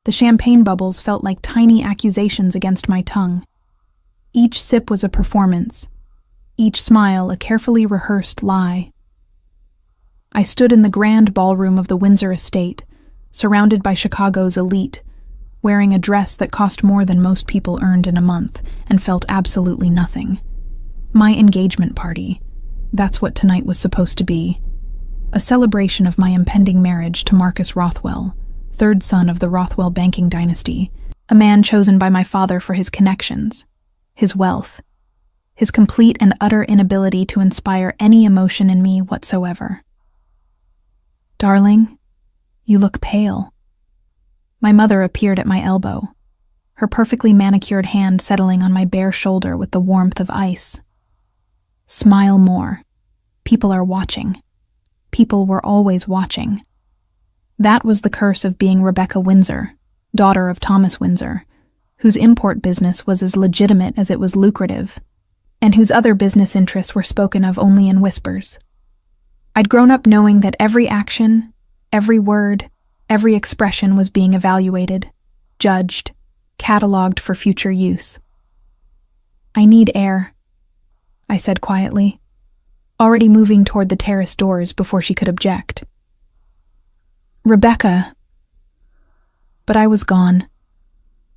The champagne bubbles felt like tiny accusations against my tongue. Each sip was a performance, each smile a carefully rehearsed lie. I stood in the grand ballroom of the Windsor estate, surrounded by Chicago's elite, wearing a dress that cost more than most people earned in a month and felt absolutely nothing. My engagement party, that's what tonight was supposed to be. A celebration of my impending marriage to Marcus Rothwell, third son of the Rothwell banking dynasty, a man chosen by my father for his connections, his wealth, his complete and utter inability to inspire any emotion in me whatsoever. "Darling, you look pale." My mother appeared at my elbow, her perfectly manicured hand settling on my bare shoulder with the warmth of ice. "Smile more. People are watching." People were always watching. That was the curse of being Rebecca Windsor, daughter of Thomas Windsor, whose import business was as legitimate as it was lucrative, and whose other business interests were spoken of only in whispers. I'd grown up knowing that every action, every word, every expression was being evaluated, judged, catalogued for future use. "I need air," I said quietly, already moving toward the terrace doors before she could object. "Rebecca." But I was gone,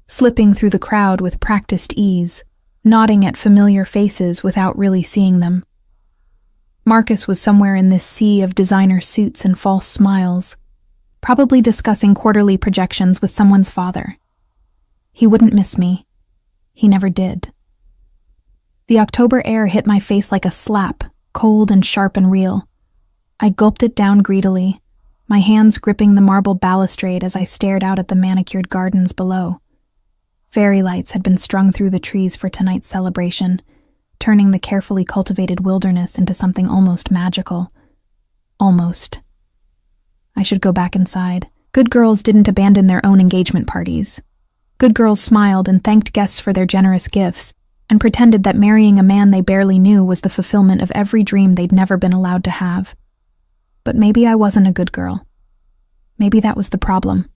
slipping through the crowd with practiced ease, nodding at familiar faces without really seeing them. Marcus was somewhere in this sea of designer suits and false smiles, probably discussing quarterly projections with someone's father. He wouldn't miss me. He never did. The October air hit my face like a slap, cold and sharp and real. I gulped it down greedily, my hands gripping the marble balustrade as I stared out at the manicured gardens below. Fairy lights had been strung through the trees for tonight's celebration, turning the carefully cultivated wilderness into something almost magical. Almost. I should go back inside. Good girls didn't abandon their own engagement parties. Good girls smiled and thanked guests for their generous gifts, and pretended that marrying a man they barely knew was the fulfillment of every dream they'd never been allowed to have. But maybe I wasn't a good girl. Maybe that was the problem.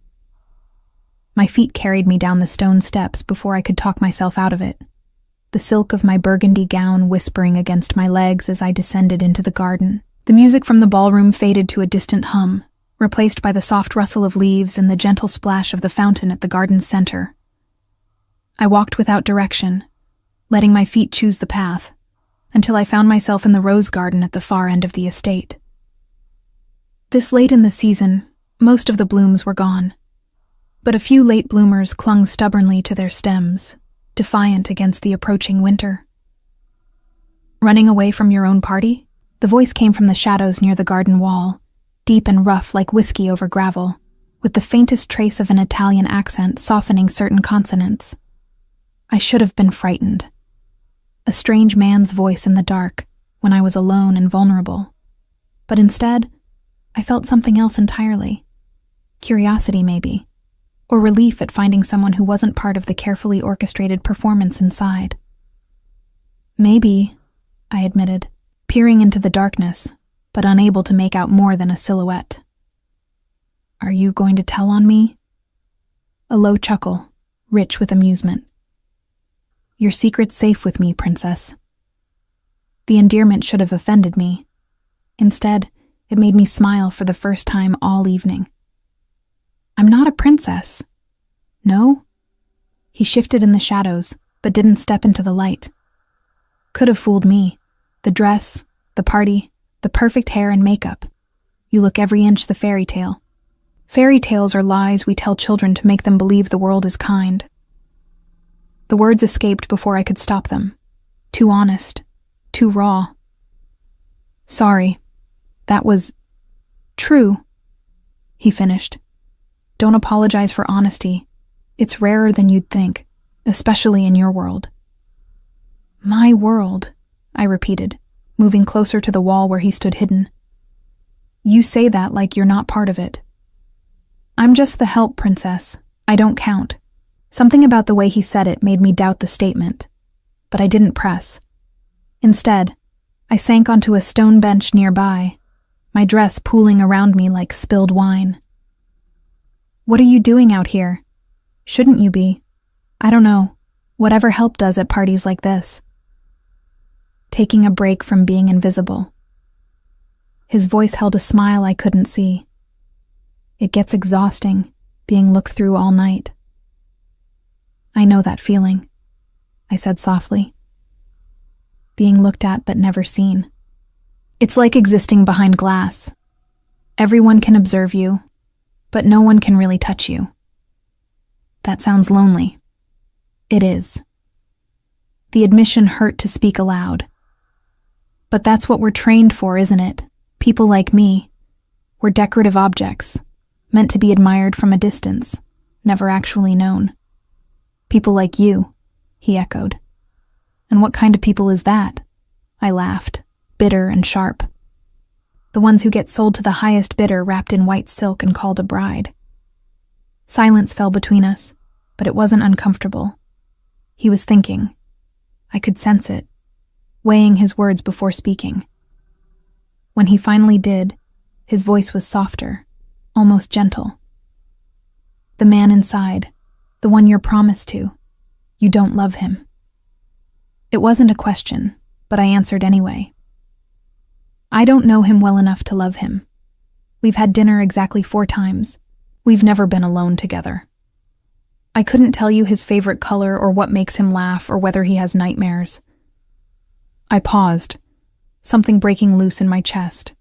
My feet carried me down the stone steps before I could talk myself out of it, the silk of my burgundy gown whispering against my legs as I descended into the garden. The music from the ballroom faded to a distant hum, replaced by the soft rustle of leaves and the gentle splash of the fountain at the garden's center. I walked without direction, letting my feet choose the path, until I found myself in the rose garden at the far end of the estate. This late in the season, most of the blooms were gone, but a few late bloomers clung stubbornly to their stems, defiant against the approaching winter. "Running away from your own party?" The voice came from the shadows near the garden wall, deep and rough like whiskey over gravel, with the faintest trace of an Italian accent softening certain consonants. I should have been frightened. A strange man's voice in the dark, when I was alone and vulnerable. But instead, I felt something else entirely. Curiosity, maybe, or relief at finding someone who wasn't part of the carefully orchestrated performance inside. "Maybe," I admitted, peering into the darkness, but unable to make out more than a silhouette. "Are you going to tell on me?" A low chuckle, rich with amusement. "Your secret's safe with me, princess." The endearment should have offended me. Instead, it made me smile for the first time all evening. "I'm not a princess." "No?" He shifted in the shadows, but didn't step into the light. Could have fooled me. The dress, the party, the perfect hair and makeup. You look every inch the fairy tale. Fairy tales are lies we tell children to make them believe the world is kind. The words escaped before I could stop them. Too honest. Too raw. "Sorry. That was true," he finished. "Don't apologize for honesty. It's rarer than you'd think, especially in your world." "My world," I repeated, moving closer to the wall where he stood hidden. "You say that like you're not part of it." "I'm just the help, princess. I don't count." Something about the way he said it made me doubt the statement, but I didn't press. Instead, I sank onto a stone bench nearby, my dress pooling around me like spilled wine. "What are you doing out here?" Shouldn't you be? I don't know. Whatever help does at parties like this. Taking a break from being invisible. His voice held a smile I couldn't see. It gets exhausting, being looked through all night. I know that feeling, I said softly. Being looked at but never seen. It's like existing behind glass. Everyone can observe you, but no one can really touch you. That sounds lonely. It is. The admission hurt to speak aloud. But that's what we're trained for, isn't it? People like me. We're decorative objects, meant to be admired from a distance, never actually known. People like you, he echoed. And what kind of people is that? I laughed, bitter and sharp. The ones who get sold to the highest bidder wrapped in white silk and called a bride. Silence fell between us, but it wasn't uncomfortable. He was thinking. I could sense it, weighing his words before speaking. When he finally did, his voice was softer, almost gentle. The man inside, the one you're promised to, you don't love him. It wasn't a question, but I answered anyway. I don't know him well enough to love him. We've had dinner exactly 4 times. We've never been alone together. I couldn't tell you his favorite color or what makes him laugh or whether he has nightmares. I paused, something breaking loose in my chest.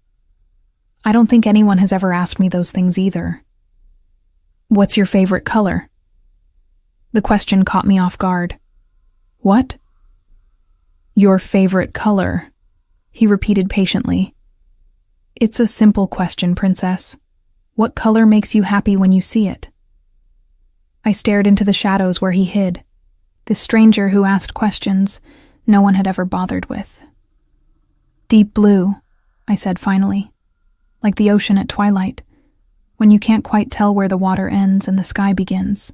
I don't think anyone has ever asked me those things either. What's your favorite color? The question caught me off guard. What? Your favorite color, he repeated patiently. It's a simple question, Princess. What color makes you happy when you see it? I stared into the shadows where he hid, this stranger who asked questions no one had ever bothered with. Deep blue, I said finally, like the ocean at twilight, when you can't quite tell where the water ends and the sky begins.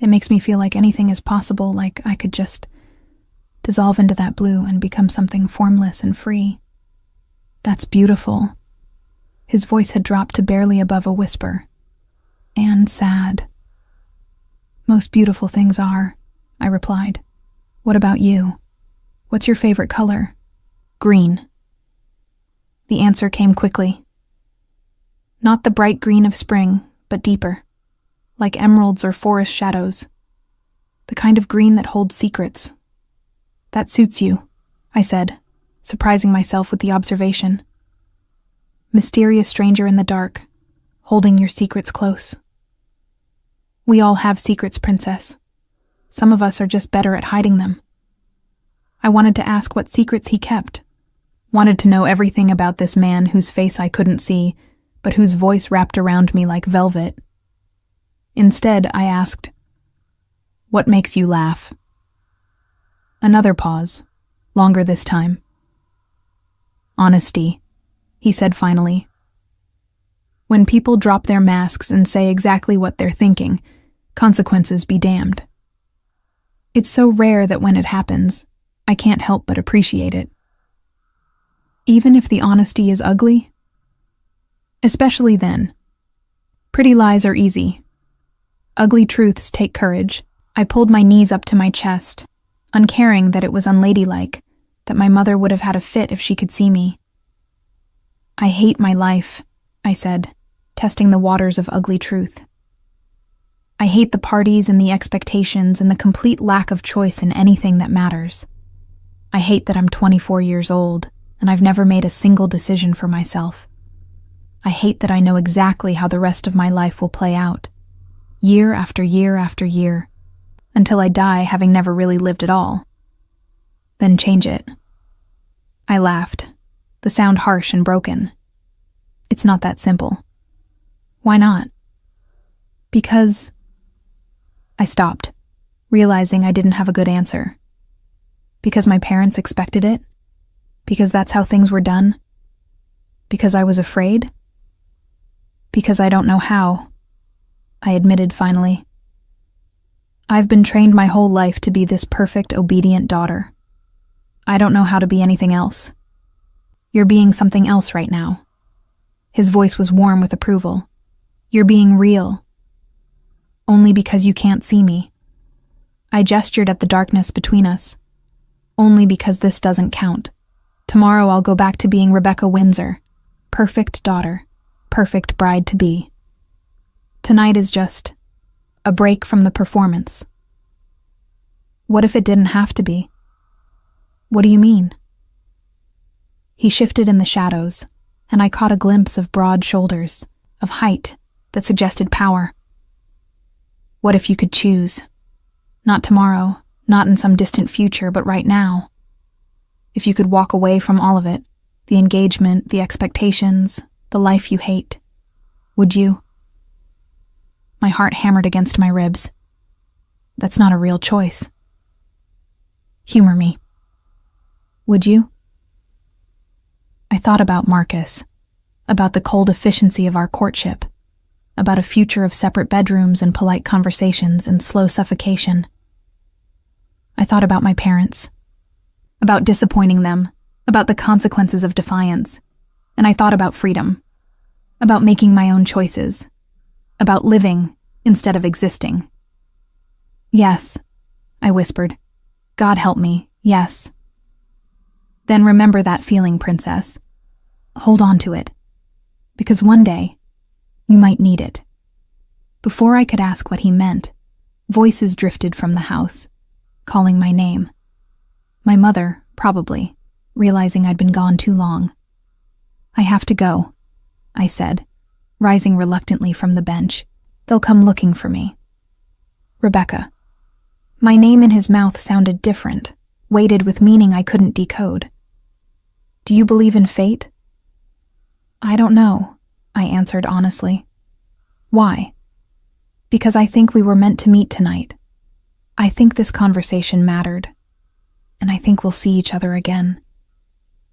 It makes me feel like anything is possible, like I could just dissolve into that blue and become something formless and free. That's beautiful. His voice had dropped to barely above a whisper. And sad. Most beautiful things are, I replied. What about you? What's your favorite color? Green. The answer came quickly. Not the bright green of spring, but deeper, like emeralds or forest shadows. The kind of green that holds secrets. That suits you, I said, surprising myself with the observation. Mysterious stranger in the dark, holding your secrets close. We all have secrets, Princess. Some of us are just better at hiding them. I wanted to ask what secrets he kept. Wanted to know everything about this man whose face I couldn't see, but whose voice wrapped around me like velvet. Instead, I asked, what makes you laugh? Another pause, longer this time. Honesty, he said finally. When people drop their masks and say exactly what they're thinking, consequences be damned. It's so rare that when it happens, I can't help but appreciate it. Even if the honesty is ugly? Especially then. Pretty lies are easy. Ugly truths take courage. I pulled my knees up to my chest, uncaring that it was unladylike, that my mother would have had a fit if she could see me. I hate my life, I said, testing the waters of ugly truth. I hate the parties and the expectations and the complete lack of choice in anything that matters. I hate that I'm 24 years old and I've never made a single decision for myself. I hate that I know exactly how the rest of my life will play out, year after year after year, until I die having never really lived at all. Then change it. I laughed, the sound harsh and broken. It's not that simple. Why not? Because... I stopped, realizing I didn't have a good answer. Because my parents expected it? Because that's how things were done? Because I was afraid? Because I don't know how, I admitted finally. I've been trained my whole life to be this perfect, obedient daughter. I don't know how to be anything else. You're being something else right now. His voice was warm with approval. You're being real. Only because you can't see me. I gestured at the darkness between us. Only because this doesn't count. Tomorrow I'll go back to being Rebecca Windsor. Perfect daughter. Perfect bride-to-be. Tonight is just a break from the performance. What if it didn't have to be? What do you mean? He shifted in the shadows, and I caught a glimpse of broad shoulders, of height that suggested power. What if you could choose? Not tomorrow, not in some distant future, but right now. If you could walk away from all of it, the engagement, the expectations, the life you hate, would you? My heart hammered against my ribs. That's not a real choice. Humor me. Would you? I thought about Marcus, about the cold efficiency of our courtship, about a future of separate bedrooms and polite conversations and slow suffocation. I thought about my parents, about disappointing them, about the consequences of defiance, and I thought about freedom, about making my own choices, about living instead of existing. Yes, I whispered. God help me, yes. Then remember that feeling, princess. Hold on to it, because one day you might need it. Before I could ask what he meant, voices drifted from the house, calling my name. My mother, probably, realizing I'd been gone too long. I have to go, I said, rising reluctantly from the bench. They'll come looking for me. Rebecca. My name in his mouth sounded different, weighted with meaning I couldn't decode. Do you believe in fate? I don't know, I answered honestly. Why? Because I think we were meant to meet tonight. I think this conversation mattered. And I think we'll see each other again.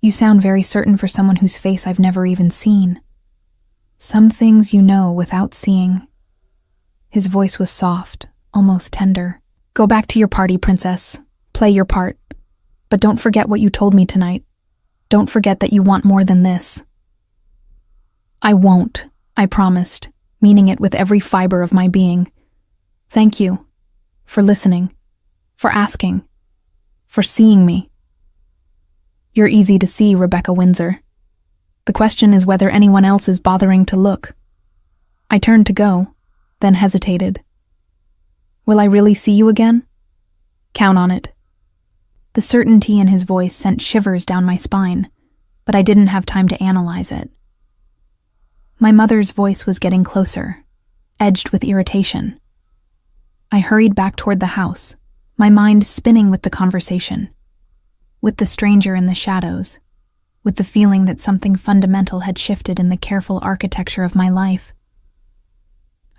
You sound very certain for someone whose face I've never even seen. Some things you know without seeing. His voice was soft, almost tender. Go back to your party, princess. Play your part. But don't forget what you told me tonight. Don't forget that you want more than this. I won't, I promised, meaning it with every fiber of my being. Thank you. For listening. For asking. For seeing me. You're easy to see, Rebecca Windsor. The question is whether anyone else is bothering to look. I turned to go, then hesitated. Will I really see you again? Count on it. The certainty in his voice sent shivers down my spine, but I didn't have time to analyze it. My mother's voice was getting closer, edged with irritation. I hurried back toward the house, my mind spinning with the conversation, with the stranger in the shadows, with the feeling that something fundamental had shifted in the careful architecture of my life.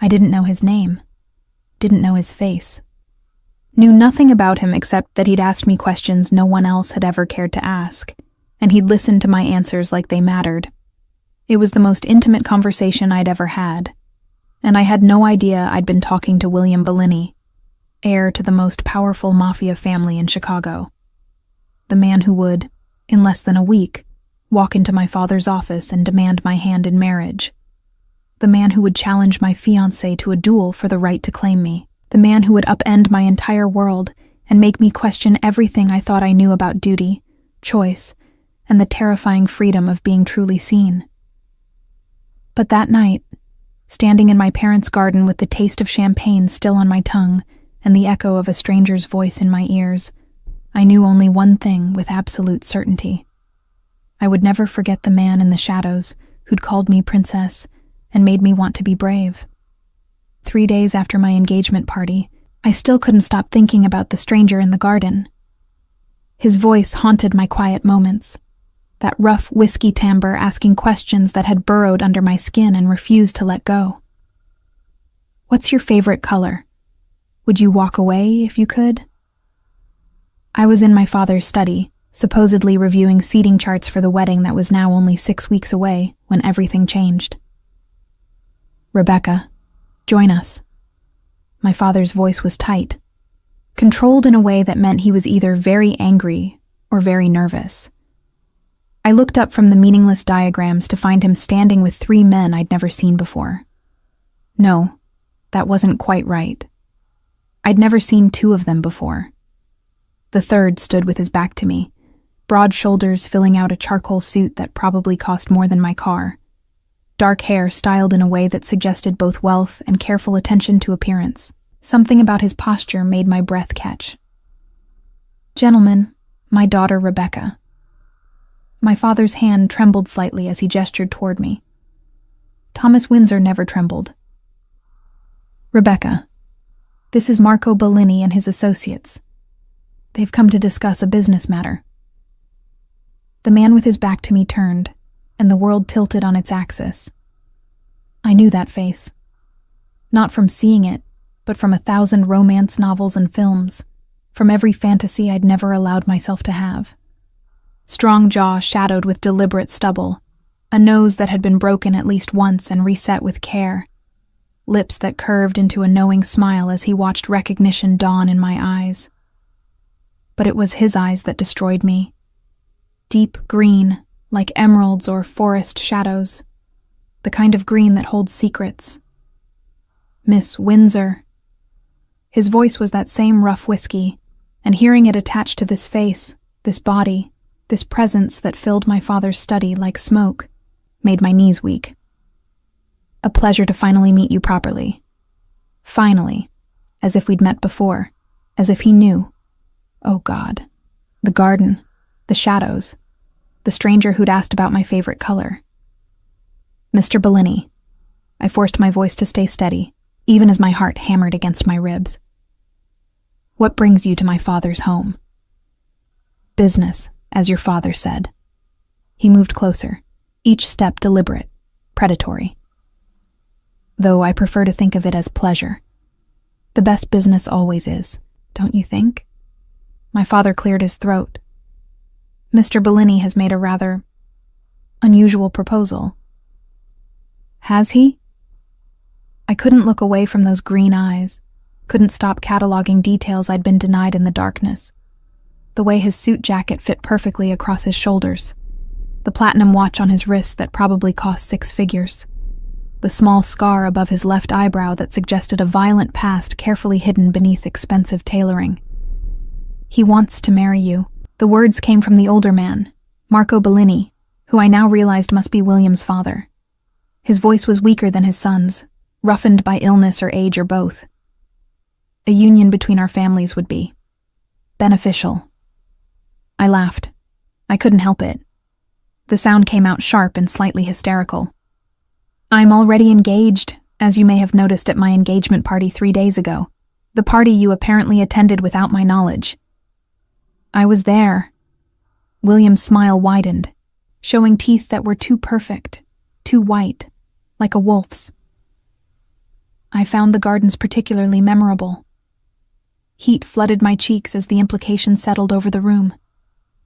I didn't know his name, didn't know his face, knew nothing about him except that he'd asked me questions no one else had ever cared to ask, and he'd listened to my answers like they mattered. It was the most intimate conversation I'd ever had, and I had no idea I'd been talking to William Bellini, heir to the most powerful Mafia family in Chicago. The man who would, in less than a week, walk into my father's office and demand my hand in marriage. The man who would challenge my fiancé to a duel for the right to claim me. The man who would upend my entire world and make me question everything I thought I knew about duty, choice, and the terrifying freedom of being truly seen. But that night, standing in my parents' garden with the taste of champagne still on my tongue and the echo of a stranger's voice in my ears, I knew only one thing with absolute certainty. I would never forget the man in the shadows who'd called me princess and made me want to be brave. 3 days after my engagement party, I still couldn't stop thinking about the stranger in the garden. His voice haunted my quiet moments, that rough whiskey timbre asking questions that had burrowed under my skin and refused to let go. What's your favorite color? Would you walk away if you could? I was in my father's study, supposedly reviewing seating charts for the wedding that was now only 6 weeks away, when everything changed. Rebecca, join us. My father's voice was tight, controlled in a way that meant he was either very angry or very nervous. I looked up from the meaningless diagrams to find him standing with 3 men I'd never seen before. No, That wasn't quite right. I'd never seen two of them before. The third stood with his back to me, broad shoulders filling out a charcoal suit that probably cost more than my car. Dark hair styled in a way that suggested both wealth and careful attention to appearance. Something about his posture made my breath catch. "Gentlemen, my daughter Rebecca." My father's hand trembled slightly as he gestured toward me. Thomas Windsor never trembled. "Rebecca, this is Marco Bellini and his associates. They've come to discuss a business matter." The man with his back to me turned, and the world tilted on its axis. I knew that face. Not from seeing it, but from 1,000 romance novels and films, from every fantasy I'd never allowed myself to have. Strong jaw shadowed with deliberate stubble, a nose that had been broken at least once and reset with care, lips that curved into a knowing smile as he watched recognition dawn in my eyes. But it was his eyes that destroyed me. Deep green, like emeralds or forest shadows, the kind of green that holds secrets. "Miss Windsor." His voice was that same rough whiskey, and hearing it attached to this face, this body, this presence that filled my father's study like smoke, made my knees weak. "A pleasure to finally meet you properly." Finally, as if we'd met before, as if he knew. Oh God, the garden, the shadows, the stranger who'd asked about my favorite color. "Mr. Bellini." I forced my voice to stay steady, even as my heart hammered against my ribs. "What brings you to my father's home?" "Business, as your father said." He moved closer, each step deliberate, predatory. "Though I prefer to think of it as pleasure. The best business always is, don't you think?" My father cleared his throat. "Mr. Bellini has made a rather unusual proposal." "Has he?" I couldn't look away from those green eyes, couldn't stop cataloging details I'd been denied in the darkness. The way his suit jacket fit perfectly across his shoulders, the platinum watch on his wrist that probably cost 6 figures, the small scar above his left eyebrow that suggested a violent past carefully hidden beneath expensive tailoring. "He wants to marry you." The words came from the older man, Marco Bellini, who I now realized must be William's father. His voice was weaker than his son's, roughened by illness or age or both. A union between our families would be beneficial. I laughed. I couldn't help it. The sound came out sharp and slightly hysterical. "I'm already engaged, as you may have noticed at my engagement party 3 days ago, the party you apparently attended without my knowledge." I was there. William's smile widened, showing teeth that were too perfect, too white, like a wolf's. "I found the gardens particularly memorable." Heat flooded my cheeks as the implication settled over the room.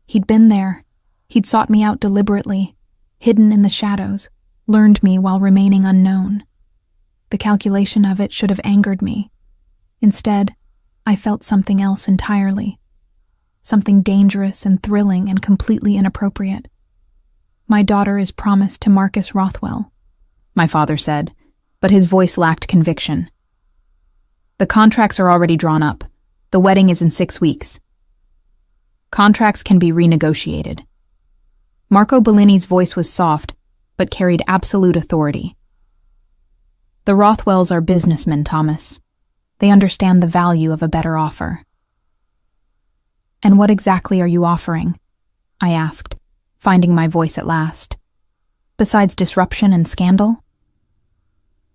He'd been there. He'd sought me out deliberately, hidden in the shadows, learned me while remaining unknown. The calculation of it should have angered me. Instead, I felt something else entirely. Something dangerous and thrilling and completely inappropriate. "My daughter is promised to Marcus Rothwell," my father said, but his voice lacked conviction. "The contracts are already drawn up. The wedding is in 6 weeks. Contracts can be renegotiated." Marco Bellini's voice was soft, but carried absolute authority. "The Rothwells are businessmen, Thomas. They understand the value of a better offer." "And what exactly are you offering?" I asked, finding my voice at last. "Besides disruption and scandal?"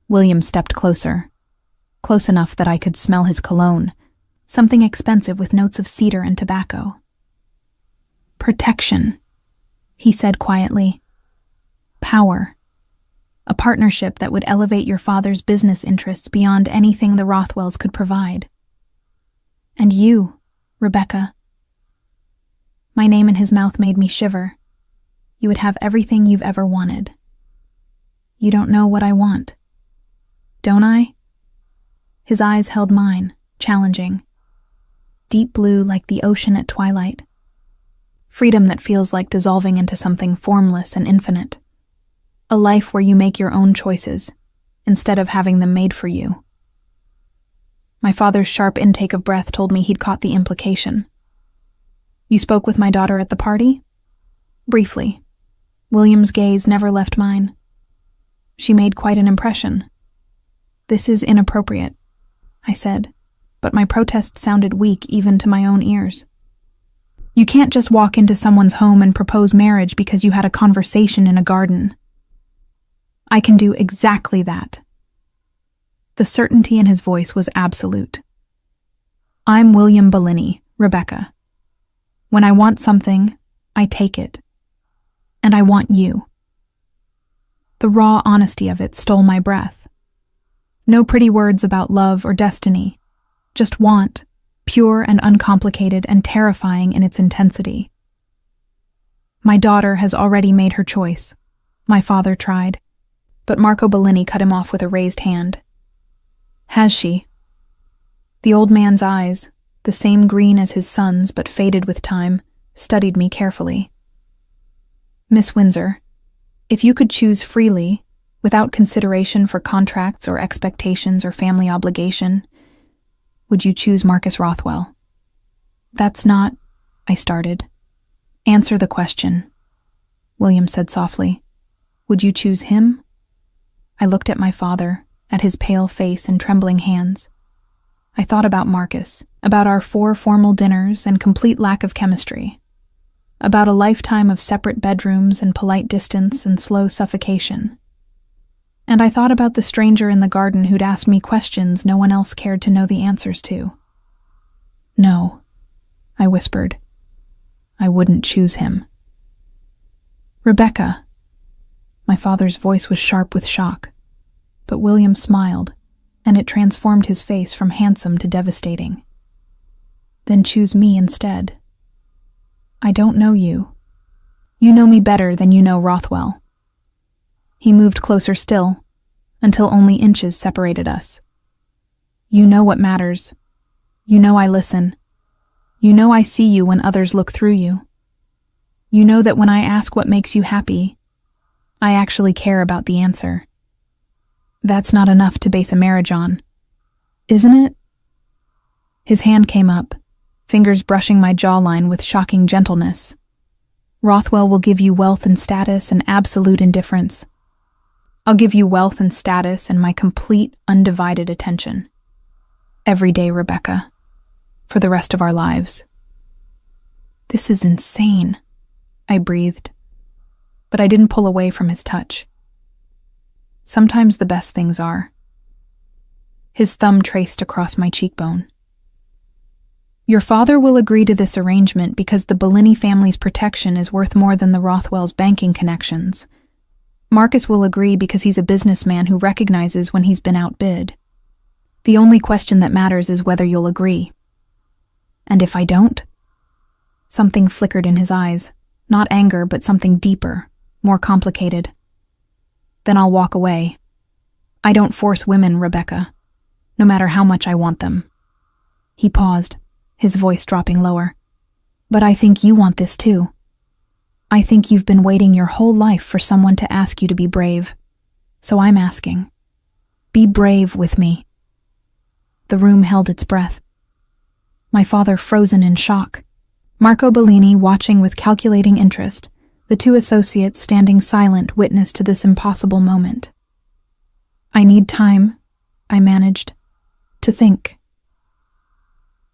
William stepped closer, close enough that I could smell his cologne, something expensive with notes of cedar and tobacco. "Protection," he said quietly. "Power. A partnership that would elevate your father's business interests beyond anything the Rothwells could provide. And you, Rebecca." My name in his mouth made me shiver. "You would have everything you've ever wanted." "You don't know what I want." "Don't I?" His eyes held mine, challenging. Deep blue like the ocean at twilight. Freedom that feels like dissolving into something formless and infinite. A life where you make your own choices, instead of having them made for you. My father's sharp intake of breath told me he'd caught the implication. You spoke with my daughter at the party? Briefly. William's gaze never left mine. She made quite an impression. This is inappropriate, I said, but my protest sounded weak even to my own ears. You can't just walk into someone's home and propose marriage because you had a conversation in a garden. I can do exactly that. The certainty in his voice was absolute. I'm William Bellini, Rebecca. When I want something, I take it. And I want you. The raw honesty of it stole my breath. No pretty words about love or destiny, just want, pure and uncomplicated and terrifying in its intensity. My daughter has already made her choice, my father tried, but Marco Bellini cut him off with a raised hand. Has she? The old man's eyes, the same green as his son's but faded with time, studied me carefully. Miss Windsor, if you could choose freely, without consideration for contracts or expectations or family obligation, would you choose Marcus Rothwell? That's not, I started. Answer the question, William said softly. Would you choose him? I looked at my father, at his pale face and trembling hands. I thought about Marcus, about our 4 formal dinners and complete lack of chemistry, about a lifetime of separate bedrooms and polite distance and slow suffocation. And I thought about the stranger in the garden who'd asked me questions no one else cared to know the answers to. No, I whispered. I wouldn't choose him. Rebecca. My father's voice was sharp with shock, but William smiled, and it transformed his face from handsome to devastating. Then choose me instead. I don't know you. You know me better than you know Rothwell. He moved closer still, until only inches separated us. You know what matters. You know I listen. You know I see you when others look through you. You know that when I ask what makes you happy, I actually care about the answer. That's not enough to base a marriage on, isn't it? His hand came up, fingers brushing my jawline with shocking gentleness. Rothwell will give you wealth and status and absolute indifference. I'll give you wealth and status and my complete, undivided attention. Every day, Rebecca. For the rest of our lives. This is insane, I breathed. But I didn't pull away from his touch. Sometimes the best things are. His thumb traced across my cheekbone. Your father will agree to this arrangement because the Bellini family's protection is worth more than the Rothwell's banking connections. Marcus will agree because he's a businessman who recognizes when he's been outbid. The only question that matters is whether you'll agree. And if I don't? Something flickered in his eyes, not anger, but something deeper, more complicated. Then I'll walk away. I don't force women, Rebecca, no matter how much I want them. He paused, his voice dropping lower. But I think you want this too. I think you've been waiting your whole life for someone to ask you to be brave. So I'm asking. Be brave with me. The room held its breath. My father frozen in shock. Marco Bellini watching with calculating interest, the 2 associates standing silent witness to this impossible moment. I need time, I managed, to think.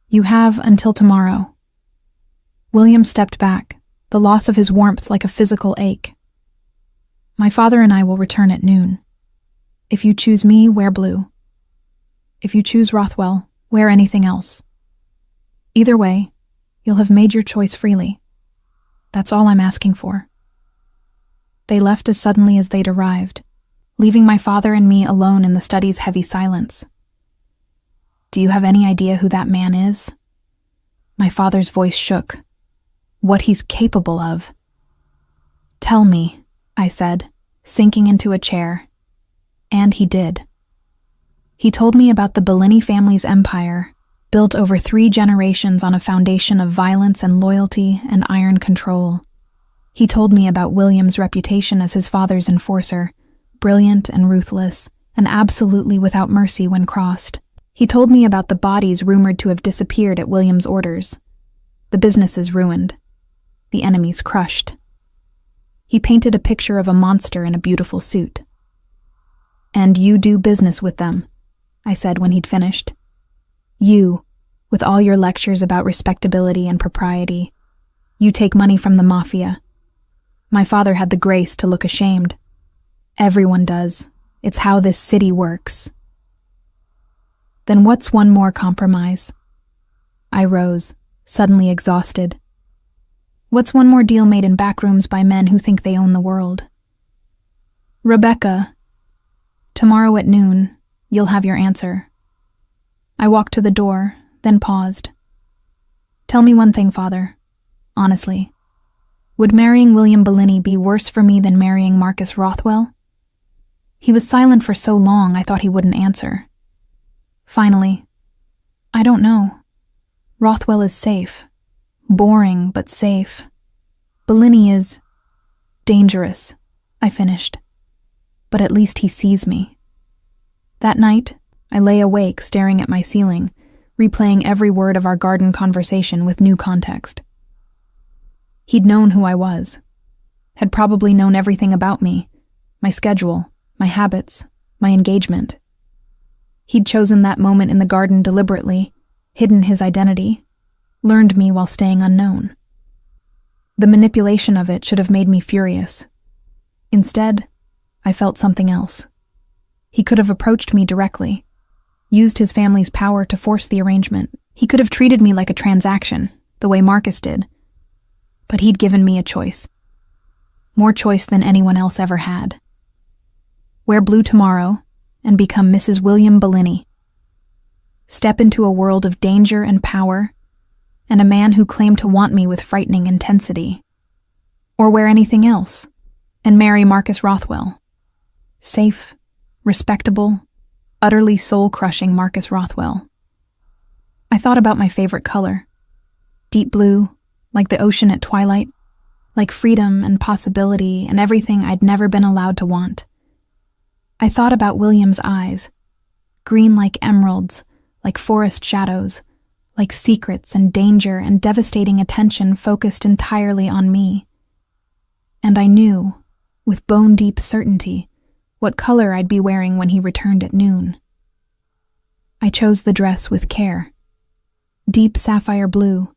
You have until tomorrow. William stepped back, the loss of his warmth like a physical ache. My father and I will return at noon. If you choose me, wear blue. If you choose Rothwell, wear anything else. Either way, you'll have made your choice freely. That's all I'm asking for. They left as suddenly as they'd arrived, leaving my father and me alone in the study's heavy silence. Do you have any idea who that man is? My father's voice shook. What he's capable of. Tell me, I said, sinking into a chair. And he did. He told me about the Bellini family's empire, built over 3 generations on a foundation of violence and loyalty and iron control. He told me about William's reputation as his father's enforcer, brilliant and ruthless, and absolutely without mercy when crossed. He told me about the bodies rumored to have disappeared at William's orders. The businesses ruined. The enemies crushed. He painted a picture of a monster in a beautiful suit. "And you do business with them," I said when he'd finished. "You, with all your lectures about respectability and propriety, you take money from the Mafia." My father had the grace to look ashamed. "Everyone does. It's how this city works." "Then what's one more compromise?" I rose, suddenly exhausted. "What's one more deal made in back rooms by men who think they own the world?" "Rebecca, tomorrow at noon, you'll have your answer." I walked to the door, then paused. "Tell me one thing, Father. Honestly. Would marrying William Bellini be worse for me than marrying Marcus Rothwell?" He was silent for so long I thought he wouldn't answer. Finally, "I don't know. Rothwell is safe. Boring, but safe. Bellini is dangerous," I finished. "But at least he sees me." That night, I lay awake staring at my ceiling, replaying every word of our garden conversation with new context. He'd known who I was, had probably known everything about me, my schedule, my habits, my engagement. He'd chosen that moment in the garden deliberately, hidden his identity, learned me while staying unknown. The manipulation of it should have made me furious. Instead, I felt something else. He could have approached me directly, used his family's power to force the arrangement. He could have treated me like a transaction, the way Marcus did. But he'd given me a choice. More choice than anyone else ever had. Wear blue tomorrow and become Mrs. William Bellini. Step into a world of danger and power, and a man who claimed to want me with frightening intensity. Or wear anything else, and marry Marcus Rothwell. Safe, respectable, utterly soul-crushing Marcus Rothwell. I thought about my favorite color. Deep blue, like the ocean at twilight, like freedom and possibility and everything I'd never been allowed to want. I thought about William's eyes, green like emeralds, like forest shadows, like secrets and danger and devastating attention focused entirely on me. And I knew, with bone-deep certainty, what color I'd be wearing when he returned at noon. I chose the dress with care. Deep sapphire blue,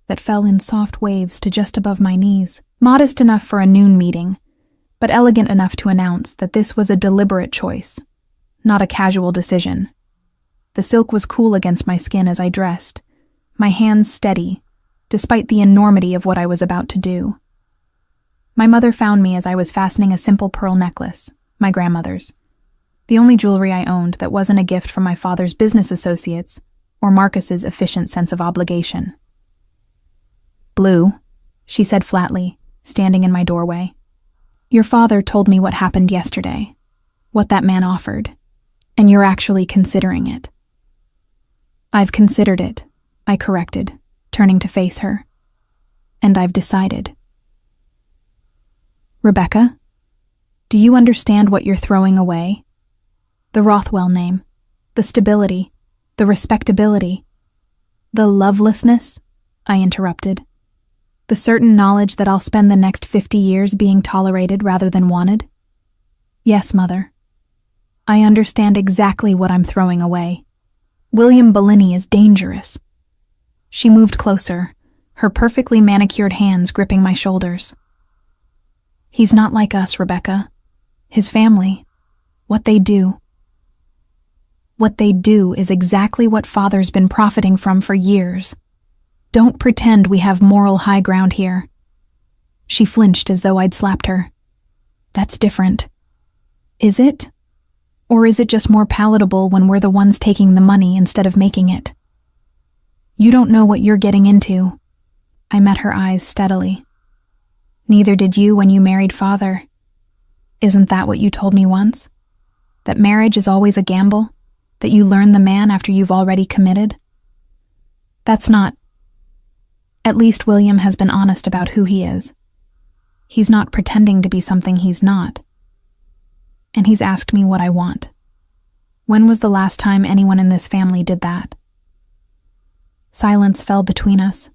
that fell in soft waves to just above my knees, modest enough for a noon meeting, but elegant enough to announce that this was a deliberate choice, not a casual decision. The silk was cool against my skin as I dressed, my hands steady, despite the enormity of what I was about to do. My mother found me as I was fastening a simple pearl necklace, my grandmother's, the only jewelry I owned that wasn't a gift from my father's business associates or Marcus's efficient sense of obligation. "Blue," she said flatly, standing in my doorway. "Your father told me what happened yesterday, what that man offered, and you're actually considering it." "I've considered it," I corrected, turning to face her. "And I've decided." "Rebecca, do you understand what you're throwing away? The Rothwell name, the stability, the respectability, the lovelessness," I interrupted. "The certain knowledge that I'll spend the next 50 years being tolerated rather than wanted?" "Yes, Mother. I understand exactly what I'm throwing away. William Bellini is dangerous." She moved closer, her perfectly manicured hands gripping my shoulders. "He's not like us, Rebecca. His family, what they do is exactly what Father's been profiting from for years. Don't pretend we have moral high ground here." She flinched as though I'd slapped her. "That's different. Is it? Or is it just more palatable when we're the ones taking the money instead of making it?" "You don't know what you're getting into." I met her eyes steadily. "Neither did you when you married Father. Isn't that what you told me once? That marriage is always a gamble? That you learn the man after you've already committed?" "That's not. At least William has been honest about who he is. He's not pretending to be something he's not. And he's asked me what I want. When was the last time anyone in this family did that? Silence fell between us,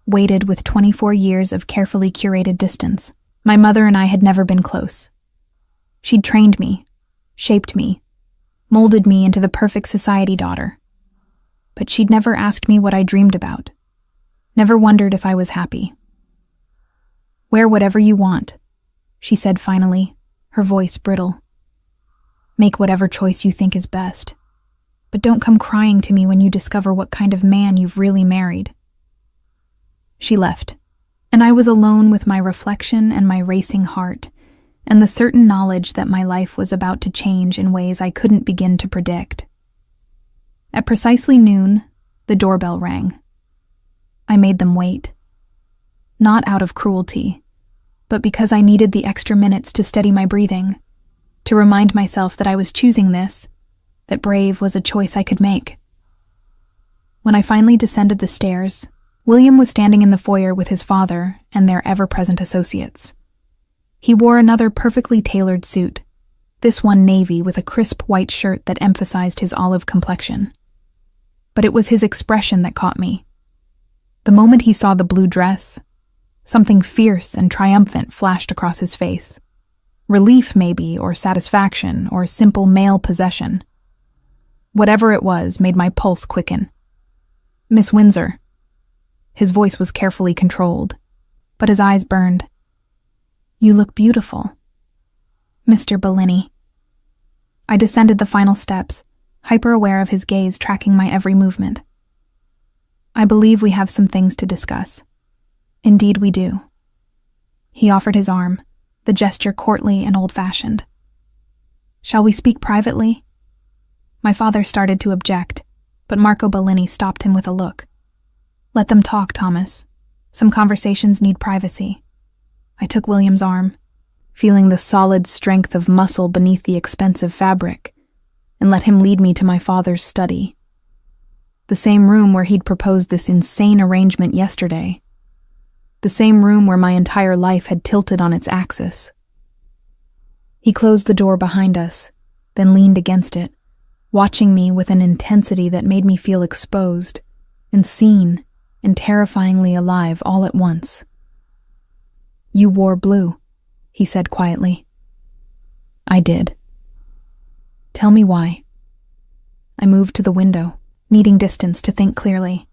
weighted with 24 years of carefully curated distance. My mother and I had never been close. She'd trained me, shaped me, molded me into the perfect society daughter. But she'd never asked me what I dreamed about, never wondered if I was happy. "Wear whatever you want," she said finally, her voice brittle. "Make whatever choice you think is best. But don't come crying to me when you discover what kind of man you've really married." She left, and I was alone with my reflection and my racing heart, and the certain knowledge that my life was about to change in ways I couldn't begin to predict. At precisely noon, the doorbell rang. I made them wait. Not out of cruelty, but because I needed the extra minutes to steady my breathing, to remind myself that I was choosing this, that brave was a choice I could make. When I finally descended the stairs, William was standing in the foyer with his father and their ever-present associates. He wore another perfectly tailored suit, this one navy with a crisp white shirt that emphasized his olive complexion. But it was his expression that caught me. The moment he saw the blue dress, something fierce and triumphant flashed across his face. Relief, maybe, or satisfaction, or simple male possession. Whatever it was made my pulse quicken. "Miss Windsor." His voice was carefully controlled, but his eyes burned. "You look beautiful." "Mr. Bellini." I descended the final steps, hyper-aware of his gaze tracking my every movement. "I believe we have some things to discuss." "Indeed we do." He offered his arm, the gesture courtly and old-fashioned. "Shall we speak privately?" My father started to object, but Marco Bellini stopped him with a look. "Let them talk, Thomas. Some conversations need privacy." I took William's arm, feeling the solid strength of muscle beneath the expensive fabric, and let him lead me to my father's study. The same room where he'd proposed this insane arrangement yesterday. The same room where my entire life had tilted on its axis. He closed the door behind us, then leaned against it, watching me with an intensity that made me feel exposed, and seen, and terrifyingly alive all at once. "You wore blue," he said quietly. I did. "Tell me why." I moved to the window, needing distance to think clearly.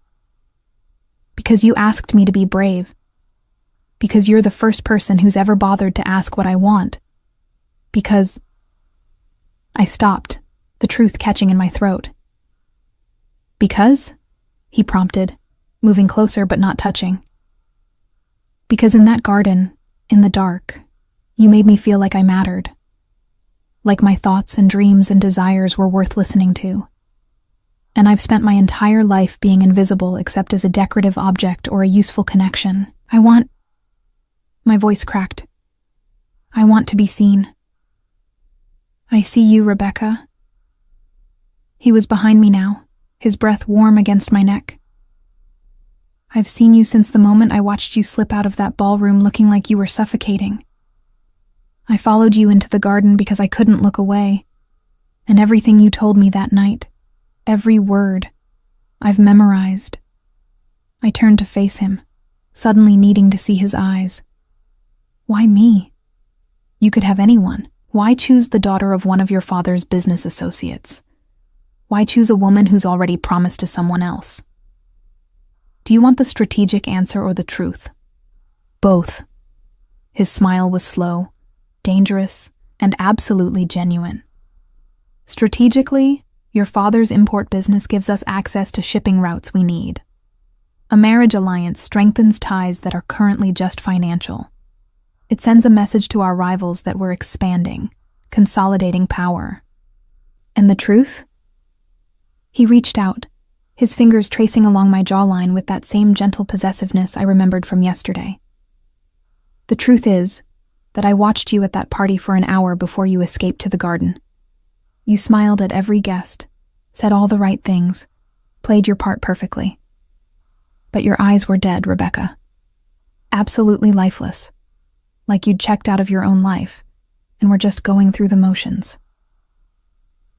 "Because you asked me to be brave. Because you're the first person who's ever bothered to ask what I want. Because—" I stopped, the truth catching in my throat. "Because?" he prompted, moving closer but not touching. "Because in that garden, in the dark, you made me feel like I mattered. Like my thoughts and dreams and desires were worth listening to. And I've spent my entire life being invisible except as a decorative object or a useful connection. I want—" My voice cracked. "I want to be seen." "I see you, Rebecca." He was behind me now, his breath warm against my neck. "I've seen you since the moment I watched you slip out of that ballroom looking like you were suffocating. I followed you into the garden because I couldn't look away, and everything you told me that night, every word, I've memorized." I turned to face him, suddenly needing to see his eyes. "Why me? You could have anyone. Why choose the daughter of one of your father's business associates? Why choose a woman who's already promised to someone else? Do you want the strategic answer or the truth?" "Both." His smile was slow, dangerous, and absolutely genuine. "Strategically, your father's import business gives us access to shipping routes we need. A marriage alliance strengthens ties that are currently just financial. It sends a message to our rivals that we're expanding, consolidating power. And the truth?" He reached out, his fingers tracing along my jawline with that same gentle possessiveness I remembered from yesterday. "The truth is that I watched you at that party for an hour before you escaped to the garden. You smiled at every guest, said all the right things, played your part perfectly. But your eyes were dead, Rebecca. Absolutely lifeless, like you'd checked out of your own life and were just going through the motions.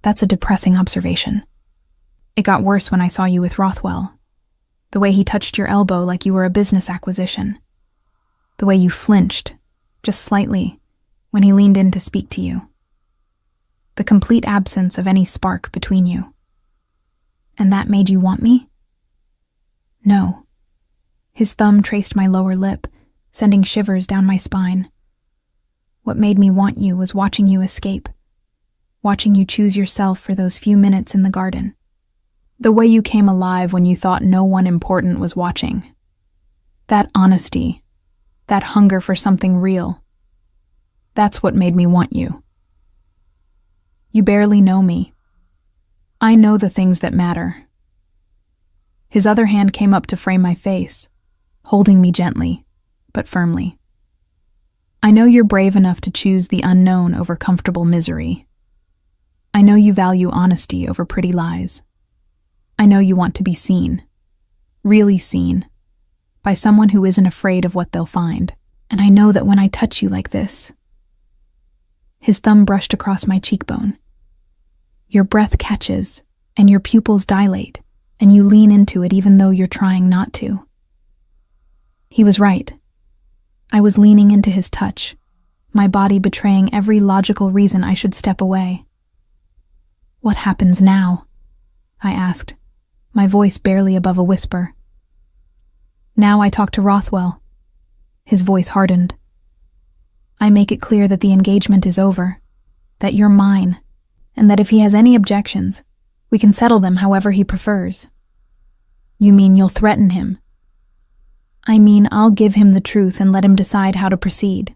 That's a depressing observation. It got worse when I saw you with Rothwell. The way he touched your elbow like you were a business acquisition. The way you flinched, just slightly, when he leaned in to speak to you. The complete absence of any spark between you. And that made you want me? No. His thumb traced my lower lip, sending shivers down my spine. What made me want you was watching you escape. Watching you choose yourself for those few minutes in the garden. The way you came alive when you thought no one important was watching. That honesty, that hunger for something real. That's what made me want you. You barely know me. I know the things that matter. His other hand came up to frame my face, holding me gently, but firmly. I know you're brave enough to choose the unknown over comfortable misery. I know you value honesty over pretty lies. I know you want to be seen, really seen, by someone who isn't afraid of what they'll find. And I know that when I touch you like this, his thumb brushed across my cheekbone. Your breath catches, and your pupils dilate, and you lean into it even though you're trying not to. He was right. I was leaning into his touch, my body betraying every logical reason I should step away. What happens now? I asked, my voice barely above a whisper. Now I talk to Rothwell. His voice hardened. I make it clear that the engagement is over, that you're mine, and that if he has any objections, we can settle them however he prefers. You mean you'll threaten him? I mean I'll give him the truth and let him decide how to proceed.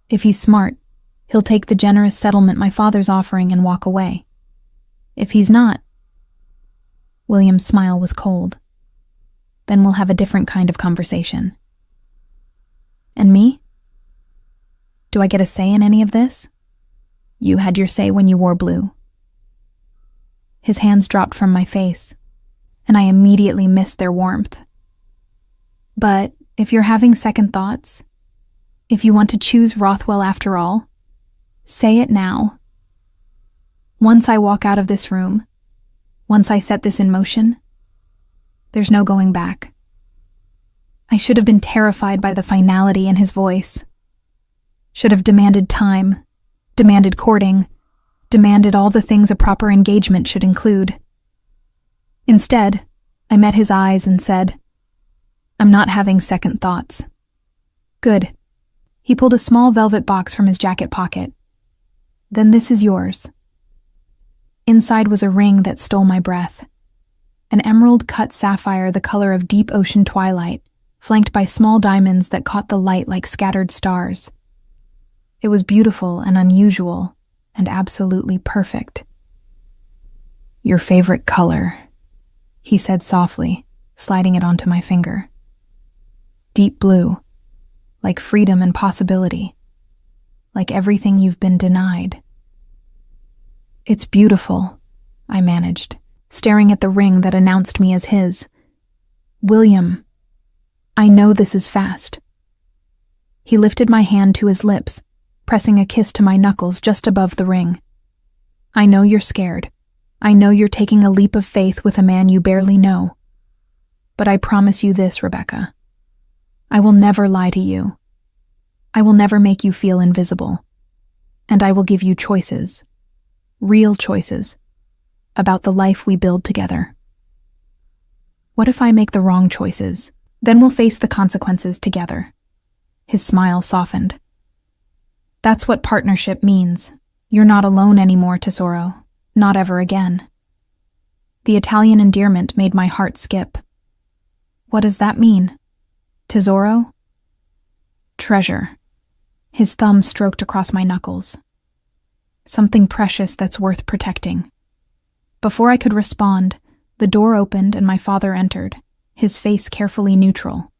If he's smart, he'll take the generous settlement my father's offering and walk away. If he's not, William's smile was cold. Then we'll have a different kind of conversation. And me? Do I get a say in any of this? You had your say when you wore blue. His hands dropped from my face, and I immediately missed their warmth. But if you're having second thoughts, if you want to choose Rothwell after all, say it now. Once I walk out of this room, once I set this in motion, there's no going back. I should have been terrified by the finality in his voice. Should have demanded time, demanded courting, demanded all the things a proper engagement should include. Instead, I met his eyes and said, I'm not having second thoughts. Good. He pulled a small velvet box from his jacket pocket. Then this is yours. Inside was a ring that stole my breath. An emerald-cut sapphire the color of deep ocean twilight, flanked by small diamonds that caught the light like scattered stars. It was beautiful and unusual, and absolutely perfect. Your favorite color, he said softly, sliding it onto my finger. Deep blue, like freedom and possibility, like everything you've been denied. It's beautiful, I managed, staring at the ring that announced me as his. William, I know this is fast. He lifted my hand to his lips, pressing a kiss to my knuckles just above the ring. I know you're scared. I know you're taking a leap of faith with a man you barely know. But I promise you this, Rebecca. I will never lie to you. I will never make you feel invisible. And I will give you choices. Real choices. About the life we build together. What if I make the wrong choices? Then we'll face the consequences together. His smile softened. That's what partnership means. You're not alone anymore, Tesoro. Not ever again. The Italian endearment made my heart skip. What does that mean? Tesoro? Treasure. His thumb stroked across my knuckles. Something precious that's worth protecting. Before I could respond, the door opened and my father entered, his face carefully neutral.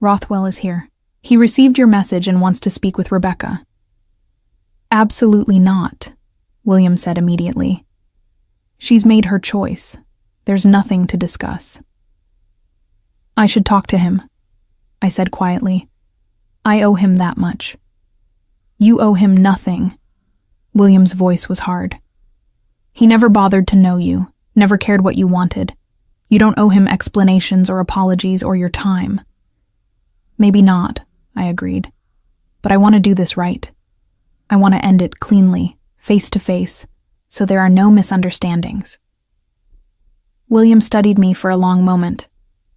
Rothwell is here. He received your message and wants to speak with Rebecca. Absolutely not, William said immediately. She's made her choice. There's nothing to discuss. I should talk to him, I said quietly. I owe him that much. You owe him nothing. William's voice was hard. He never bothered to know you, never cared what you wanted. You don't owe him explanations or apologies or your time. Maybe not, I agreed. But I want to do this right. I want to end it cleanly, face to face, so there are no misunderstandings. William studied me for a long moment,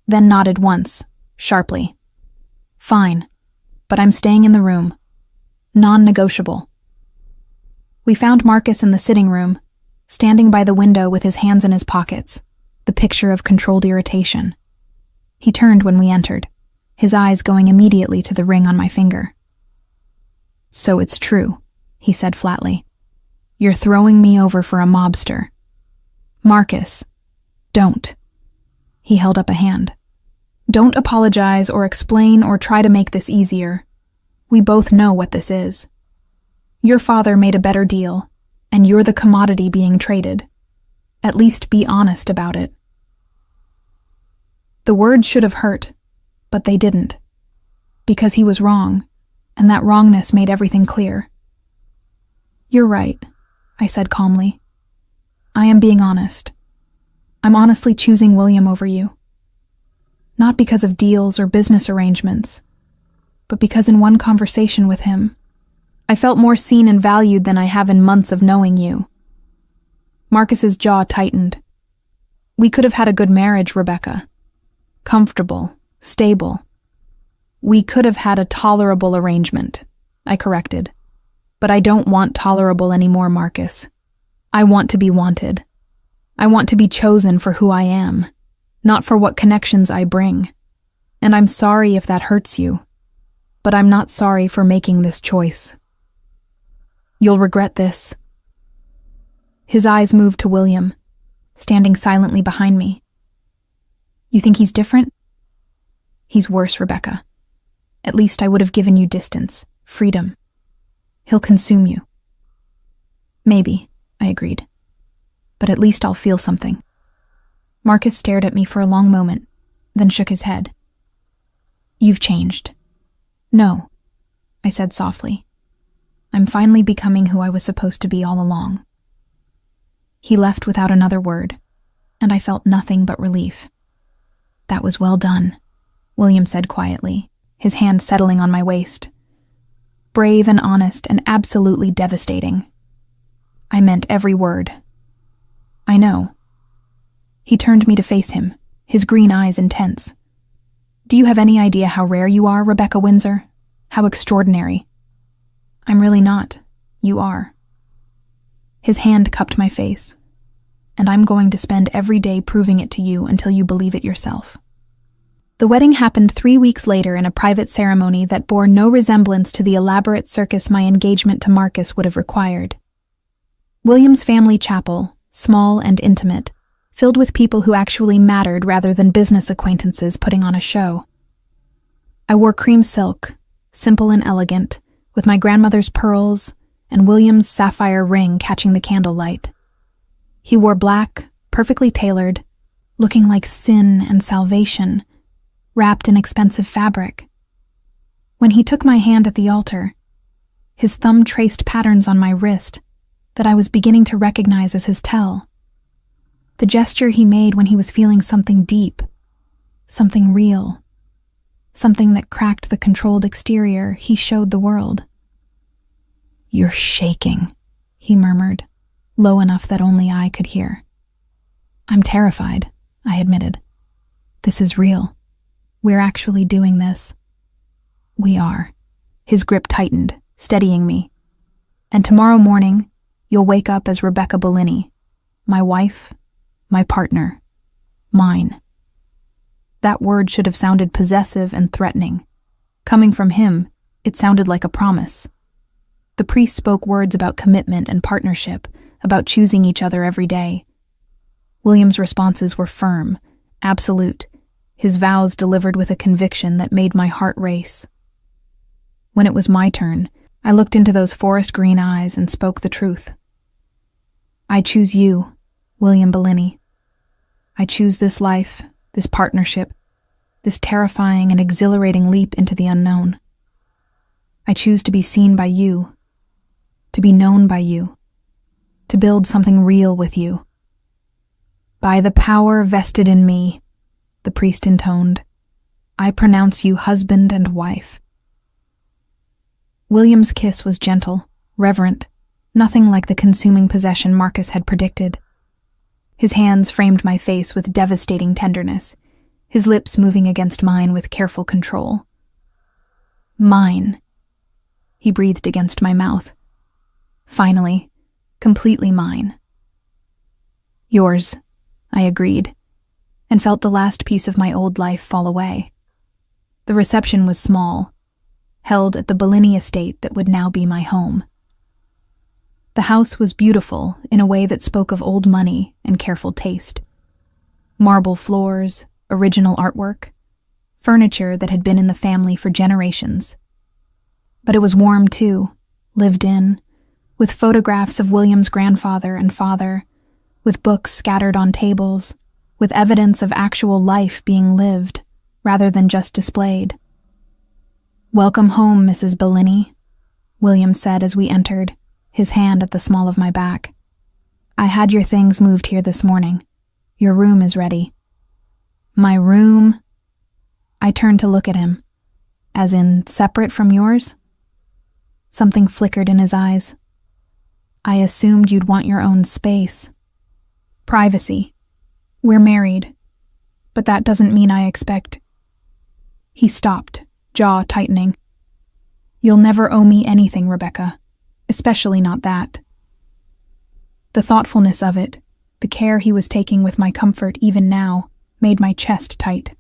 then nodded once, sharply. Fine, but I'm staying in the room. Non-negotiable. We found Marcus in the sitting room, standing by the window with his hands in his pockets, the picture of controlled irritation. He turned when we entered, his eyes going immediately to the ring on my finger. So it's true, he said flatly. You're throwing me over for a mobster. Marcus, don't. He held up a hand. Don't apologize or explain or try to make this easier. We both know what this is. Your father made a better deal, and you're the commodity being traded. At least be honest about it. The words should have hurt, but they didn't. Because he was wrong, and that wrongness made everything clear. You're right, I said calmly. I am being honest. I'm honestly choosing William over you. Not because of deals or business arrangements, but because in one conversation with him, I felt more seen and valued than I have in months of knowing you. Marcus's jaw tightened. We could have had a good marriage, Rebecca. Comfortable, stable. We could have had a tolerable arrangement, I corrected. But I don't want tolerable anymore, Marcus. I want to be wanted. I want to be chosen for who I am, not for what connections I bring. And I'm sorry if that hurts you, but I'm not sorry for making this choice. You'll regret this. His eyes moved to William, standing silently behind me. You think he's different? He's worse, Rebecca. At least I would have given you distance, freedom. He'll consume you. Maybe, I agreed. But at least I'll feel something. Marcus stared at me for a long moment, then shook his head. You've changed. No, I said softly. I'm finally becoming who I was supposed to be all along. He left without another word, and I felt nothing but relief. That was well done, William said quietly, his hand settling on my waist. Brave and honest and absolutely devastating. I meant every word. I know. He turned me to face him, his green eyes intense. Do you have any idea how rare you are, Rebecca Windsor? How extraordinary. I'm really not. You are. His hand cupped my face, and I'm going to spend every day proving it to you until you believe it yourself. The wedding happened 3 weeks later in a private ceremony that bore no resemblance to the elaborate circus my engagement to Marcus would have required. William's family chapel, small and intimate, filled with people who actually mattered rather than business acquaintances putting on a show. I wore cream silk, simple and elegant, with my grandmother's pearls and William's sapphire ring catching the candlelight. He wore black, perfectly tailored, looking like sin and salvation, wrapped in expensive fabric. When he took my hand at the altar, his thumb traced patterns on my wrist that I was beginning to recognize as his tell. The gesture he made when he was feeling something deep, something real, something that cracked the controlled exterior he showed the world. You're shaking, he murmured, low enough that only I could hear. I'm terrified, I admitted. This is real. We're actually doing this. We are. His grip tightened, steadying me. And tomorrow morning, you'll wake up as Rebecca Bellini, my wife, my partner, mine. That word should have sounded possessive and threatening. Coming from him, it sounded like a promise. The priest spoke words about commitment and partnership, about choosing each other every day. William's responses were firm, absolute, his vows delivered with a conviction that made my heart race. When it was my turn, I looked into those forest green eyes and spoke the truth. I choose you, William Bellini. I choose this life, this partnership, this terrifying and exhilarating leap into the unknown. I choose to be seen by you, to be known by you, to build something real with you. By the power vested in me, the priest intoned, I pronounce you husband and wife. William's kiss was gentle, reverent, nothing like the consuming possession Marcus had predicted. His hands framed my face with devastating tenderness, his lips moving against mine with careful control. Mine, he breathed against my mouth. Finally, completely mine. Yours, I agreed, and felt the last piece of my old life fall away. The reception was small, held at the Bellini estate that would now be my home. The house was beautiful in a way that spoke of old money and careful taste. Marble floors, original artwork, furniture that had been in the family for generations. But it was warm too, lived in, with photographs of William's grandfather and father, with books scattered on tables, with evidence of actual life being lived, rather than just displayed. Welcome home, Mrs. Bellini, William said as we entered, his hand at the small of my back. I had your things moved here this morning. Your room is ready. My room? I turned to look at him. As in, separate from yours? Something flickered in his eyes. I assumed you'd want your own space. Privacy. We're married. But that doesn't mean I expect... He stopped, jaw tightening. You'll never owe me anything, Rebecca. Especially not that. The thoughtfulness of it, the care he was taking with my comfort even now, made my chest tight.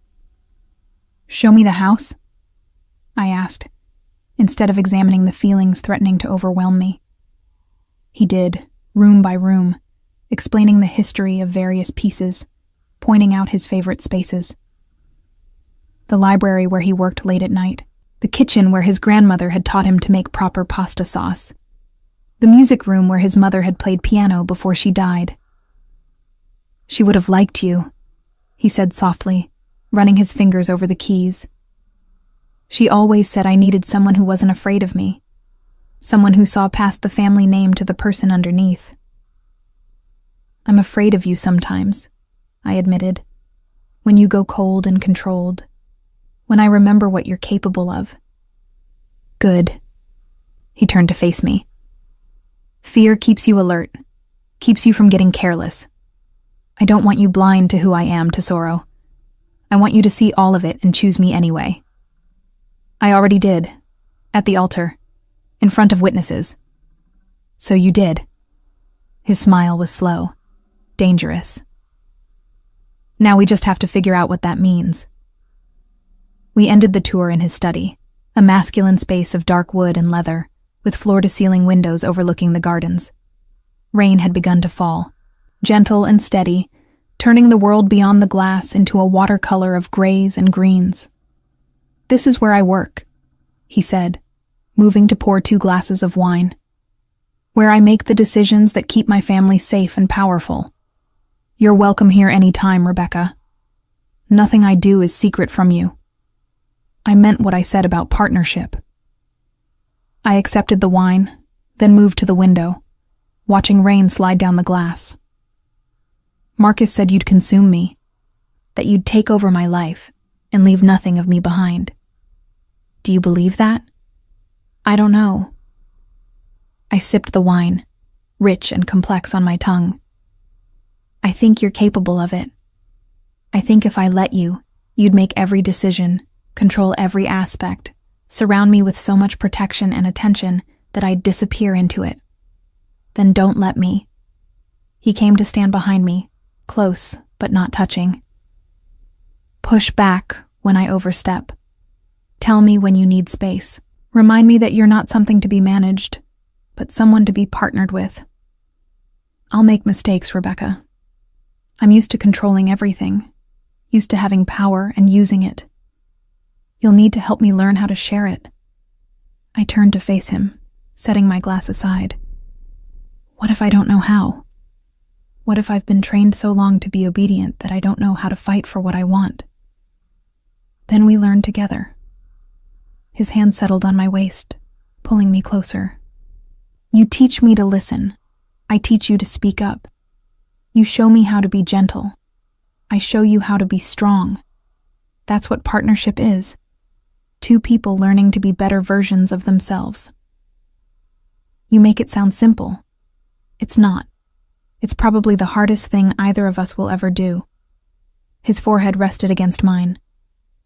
Show me the house? I asked, instead of examining the feelings threatening to overwhelm me. He did, room by room, explaining the history of various pieces, pointing out his favorite spaces. The library where he worked late at night, the kitchen where his grandmother had taught him to make proper pasta sauce, the music room where his mother had played piano before she died. She would have liked you, he said softly, running his fingers over the keys. She always said I needed someone who wasn't afraid of me, someone who saw past the family name to the person underneath. I'm afraid of you sometimes, I admitted, when you go cold and controlled, when I remember what you're capable of. Good. He turned to face me. Fear keeps you alert, keeps you from getting careless. I don't want you blind to who I am, Tesoro. I want you to see all of it and choose me anyway. I already did, at the altar, in front of witnesses. So you did. His smile was slow, dangerous. Now we just have to figure out what that means. We ended the tour in his study, a masculine space of dark wood and leather, with floor-to-ceiling windows overlooking the gardens. Rain had begun to fall, gentle and steady, turning the world beyond the glass into a watercolor of grays and greens. This is where I work, he said, moving to pour 2 glasses of wine. Where I make the decisions that keep my family safe and powerful. You're welcome here any time, Rebecca. Nothing I do is secret from you. I meant what I said about partnership. I accepted the wine, then moved to the window, watching rain slide down the glass. Marcus said you'd consume me, that you'd take over my life and leave nothing of me behind. Do you believe that? I don't know. I sipped the wine, rich and complex on my tongue. I think you're capable of it. I think if I let you, you'd make every decision, control every aspect, surround me with so much protection and attention that I'd disappear into it. Then don't let me. He came to stand behind me, close but not touching. Push back when I overstep. Tell me when you need space. Remind me that you're not something to be managed, but someone to be partnered with. I'll make mistakes, Rebecca. I'm used to controlling everything, used to having power and using it. You'll need to help me learn how to share it. I turned to face him, setting my glass aside. What if I don't know how? What if I've been trained so long to be obedient that I don't know how to fight for what I want? Then we learned together. His hand settled on my waist, pulling me closer. You teach me to listen. I teach you to speak up. You show me how to be gentle. I show you how to be strong. That's what partnership is. Two people learning to be better versions of themselves. You make it sound simple. It's not. It's probably the hardest thing either of us will ever do. His forehead rested against mine.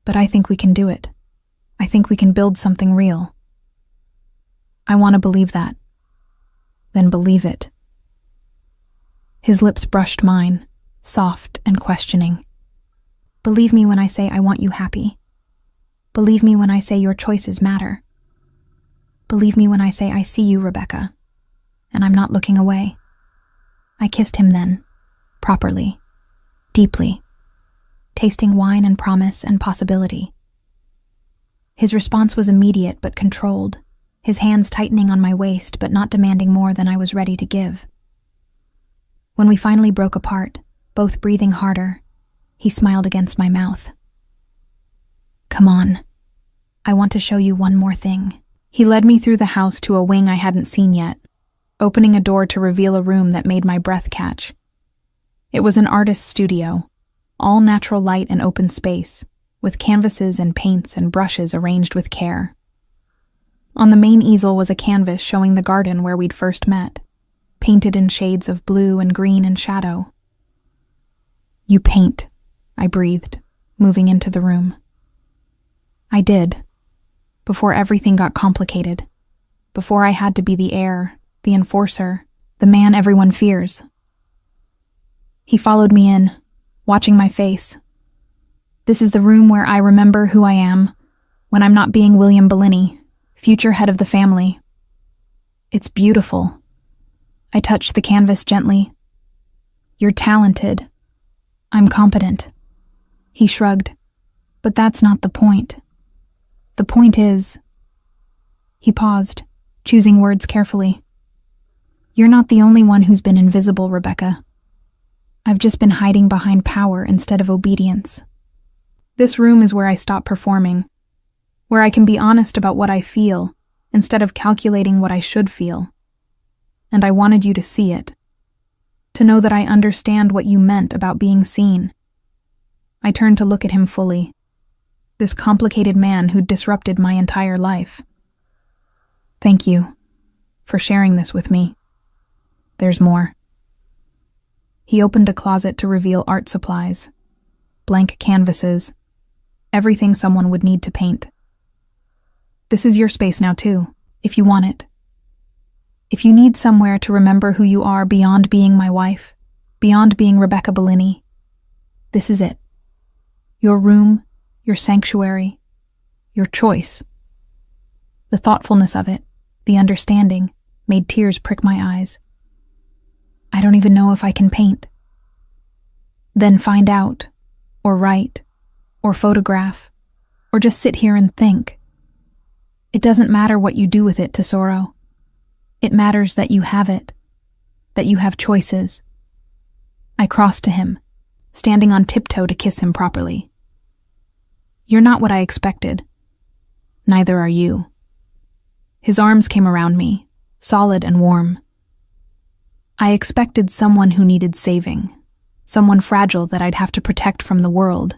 But I think we can do it. I think we can build something real. I want to believe that. Then believe it. His lips brushed mine, soft and questioning. Believe me when I say I want you happy. Believe me when I say your choices matter. Believe me when I say I see you, Rebecca, and I'm not looking away. I kissed him then, properly, deeply, tasting wine and promise and possibility. His response was immediate but controlled, his hands tightening on my waist but not demanding more than I was ready to give. When we finally broke apart, both breathing harder, he smiled against my mouth. Come on, I want to show you one more thing. He led me through the house to a wing I hadn't seen yet, opening a door to reveal a room that made my breath catch. It was an artist's studio, all natural light and open space, with canvases and paints and brushes arranged with care. On the main easel was a canvas showing the garden where we'd first met, painted in shades of blue and green and shadow. You paint, I breathed, moving into the room. I did, before everything got complicated, before I had to be the heir, the enforcer, the man everyone fears. He followed me in, watching my face. This is the room where I remember who I am, when I'm not being William Bellini, future head of the family. It's beautiful. I touched the canvas gently. You're talented. I'm competent. He shrugged. But that's not the point. The point is... He paused, choosing words carefully. You're not the only one who's been invisible, Rebecca. I've just been hiding behind power instead of obedience. This room is where I stop performing, where I can be honest about what I feel instead of calculating what I should feel. And I wanted you to see it, to know that I understand what you meant about being seen. I turned to look at him fully, this complicated man who'd disrupted my entire life. Thank you for sharing this with me. There's more. He opened a closet to reveal art supplies, blank canvases, everything someone would need to paint. This is your space now too, if you want it. If you need somewhere to remember who you are beyond being my wife, beyond being Rebecca Bellini, this is it. Your room, your sanctuary, your choice. The thoughtfulness of it, the understanding, made tears prick my eyes. I don't even know if I can paint. Then find out, or write, or photograph, or just sit here and think. It doesn't matter what you do with it, Tesoro. It matters that you have it, that you have choices. I crossed to him, standing on tiptoe to kiss him properly. You're not what I expected. Neither are you. His arms came around me, solid and warm. I expected someone who needed saving, someone fragile that I'd have to protect from the world.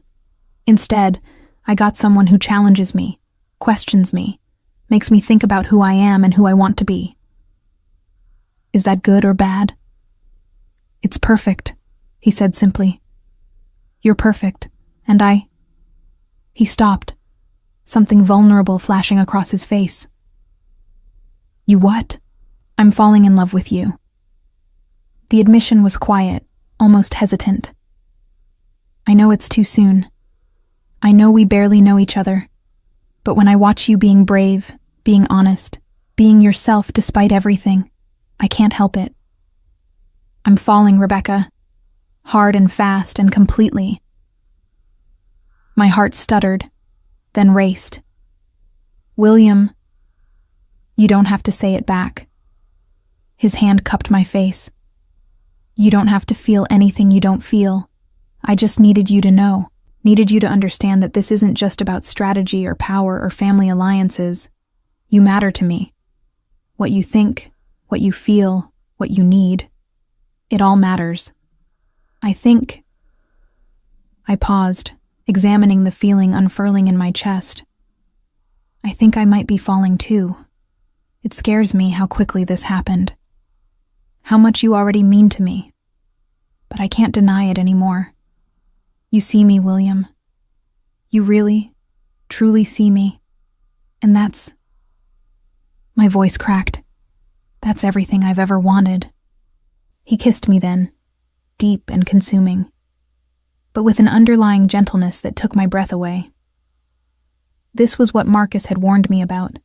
Instead, I got someone who challenges me, questions me, makes me think about who I am and who I want to be. Is that good or bad? It's perfect, he said simply. You're perfect, and I... He stopped, something vulnerable flashing across his face. You what? I'm falling in love with you. The admission was quiet, almost hesitant. I know it's too soon. I know we barely know each other. But when I watch you being brave, being honest, being yourself despite everything, I can't help it. I'm falling, Rebecca. Hard and fast and completely. My heart stuttered, then raced. William, you don't have to say it back. His hand cupped my face. You don't have to feel anything you don't feel. I just needed you to know, needed you to understand that this isn't just about strategy or power or family alliances. You matter to me. What you think, what you feel, what you need, It all matters. I think... I paused, examining the feeling unfurling in my chest. I think I might be falling too. It scares me how quickly this happened. How much you already mean to me. But I can't deny it anymore. You see me, William. You really, truly see me. And that's... My voice cracked. That's everything I've ever wanted. He kissed me then, deep and consuming, but with an underlying gentleness that took my breath away. This was what Marcus had warned me about.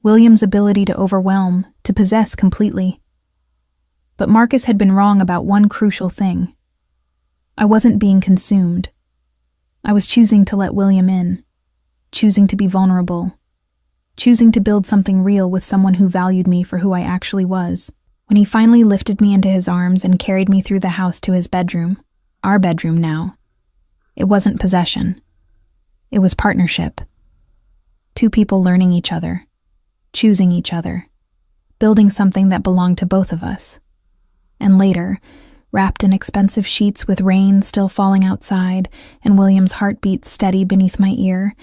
William's ability to overwhelm, to possess completely. But Marcus had been wrong about one crucial thing. I wasn't being consumed. I was choosing to let William in, choosing to be vulnerable, choosing to build something real with someone who valued me for who I actually was. When he finally lifted me into his arms and carried me through the house to his bedroom, our bedroom now, it wasn't possession. It was partnership. Two people learning each other, choosing each other, building something that belonged to both of us. And later, wrapped in expensive sheets with rain still falling outside and William's heartbeat steady beneath my ear,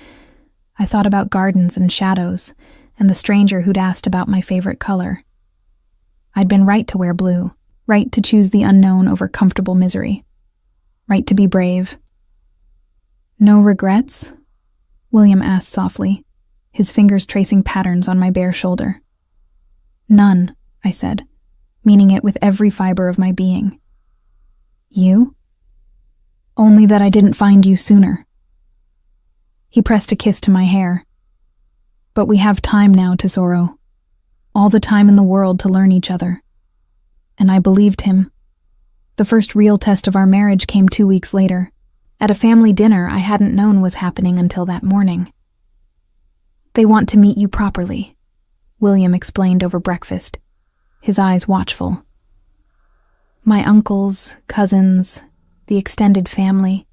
I thought about gardens and shadows and the stranger who'd asked about my favorite color. I'd been right to wear blue, right to choose the unknown over comfortable misery, right to be brave. No regrets? William asked softly, his fingers tracing patterns on my bare shoulder. None, I said, meaning it with every fiber of my being. You? Only that I didn't find you sooner. He pressed a kiss to my hair. But we have time now, Tesoro. All the time in the world to learn each other. And I believed him. The first real test of our marriage came 2 weeks later, at a family dinner I hadn't known was happening until that morning. They want to meet you properly, William explained over breakfast, his eyes watchful. My uncles, cousins, the extended family.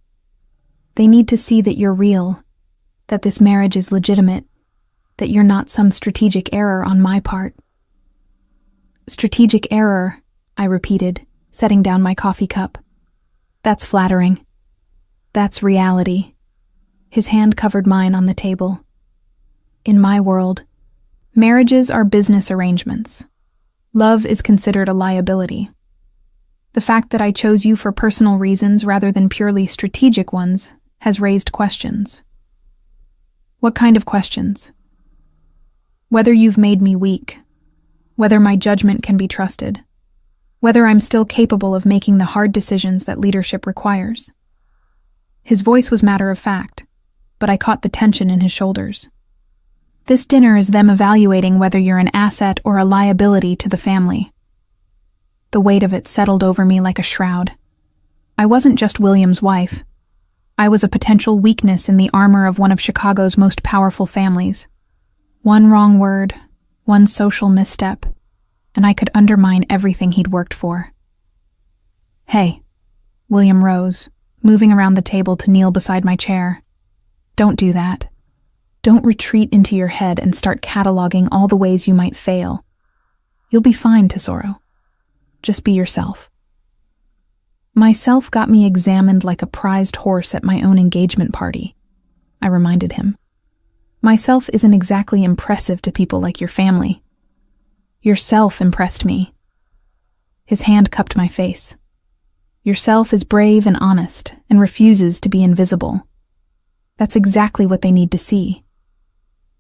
They need to see that you're real, that this marriage is legitimate, that you're not some strategic error on my part. Strategic error, I repeated, setting down my coffee cup. That's flattering. That's reality. His hand covered mine on the table. In my world, marriages are business arrangements. Love is considered a liability. The fact that I chose you for personal reasons rather than purely strategic ones has raised questions. What kind of questions? Whether you've made me weak, whether my judgment can be trusted, whether I'm still capable of making the hard decisions that leadership requires. His voice was matter of fact, but I caught the tension in his shoulders. This dinner is them evaluating whether you're an asset or a liability to the family. The weight of it settled over me like a shroud. I wasn't just William's wife. I was a potential weakness in the armor of one of Chicago's most powerful families. One wrong word, one social misstep, and I could undermine everything he'd worked for. Hey, William rose, moving around the table to kneel beside my chair. Don't do that. Don't retreat into your head and start cataloging all the ways you might fail. You'll be fine, Tesoro. Just be yourself. Myself got me examined like a prized horse at my own engagement party, I reminded him. Myself isn't exactly impressive to people like your family. Yourself impressed me. His hand cupped my face. Yourself is brave and honest and refuses to be invisible. That's exactly what they need to see.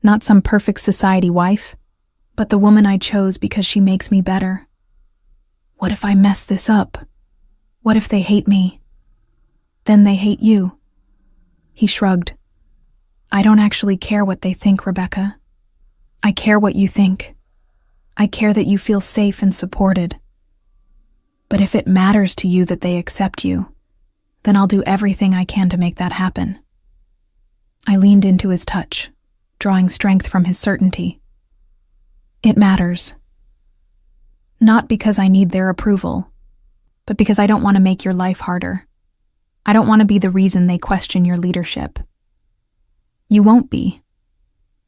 Not some perfect society wife, but the woman I chose because she makes me better. What if I mess this up? What if they hate me? Then they hate you. He shrugged. I don't actually care what they think, Rebecca. I care what you think. I care that you feel safe and supported. But if it matters to you that they accept you, then I'll do everything I can to make that happen. I leaned into his touch, drawing strength from his certainty. It matters. Not because I need their approval, but because I don't want to make your life harder. I don't want to be the reason they question your leadership. You won't be.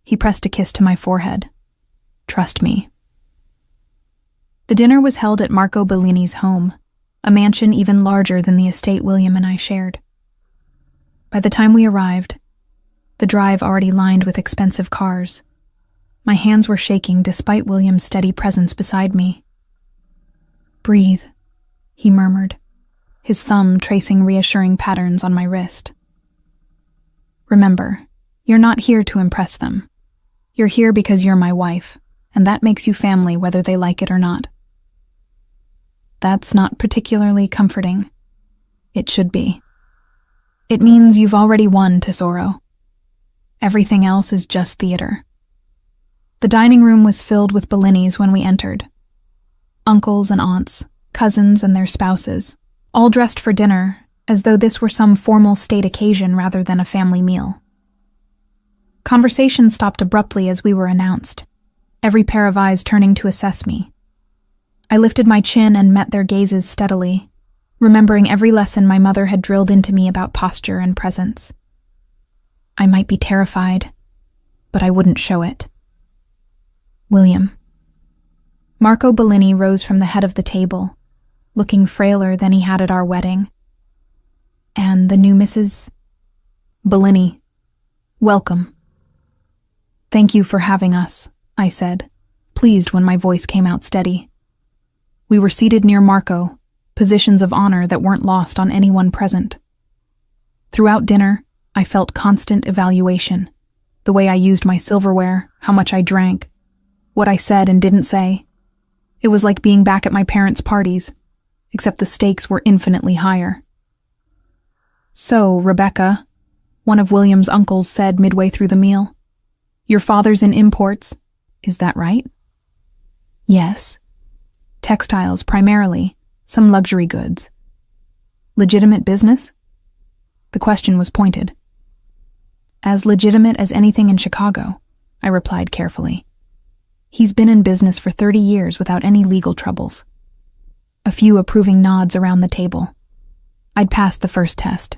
He pressed a kiss to my forehead. Trust me. The dinner was held at Marco Bellini's home, a mansion even larger than the estate William and I shared. By the time we arrived, the drive already lined with expensive cars, my hands were shaking despite William's steady presence beside me. "Breathe," he murmured, his thumb tracing reassuring patterns on my wrist. "Remember, you're not here to impress them. You're here because you're my wife, and that makes you family whether they like it or not." That's not particularly comforting. It should be. It means you've already won, Tesoro. Everything else is just theater. The dining room was filled with Bellinis when we entered. Uncles and aunts, cousins and their spouses, all dressed for dinner, as though this were some formal state occasion rather than a family meal. Conversation stopped abruptly as we were announced, every pair of eyes turning to assess me. I lifted my chin and met their gazes steadily, remembering every lesson my mother had drilled into me about posture and presence. I might be terrified, but I wouldn't show it. William. Marco Bellini rose from the head of the table, looking frailer than he had at our wedding. "And the new Mrs. Bellini. Welcome." "Thank you for having us," I said, pleased when my voice came out steady. We were seated near Marco, positions of honor that weren't lost on anyone present. Throughout dinner, I felt constant evaluation, the way I used my silverware, how much I drank, what I said and didn't say. It was like being back at my parents' parties, except the stakes were infinitely higher. "So, Rebecca," one of William's uncles said midway through the meal, "your father's in imports, is that right?" "Yes. Textiles primarily, some luxury goods." "Legitimate business?" The question was pointed. "As legitimate as anything in Chicago," I replied carefully. "He's been in business for 30 years without any legal troubles." A few approving nods around the table. I'd passed the first test.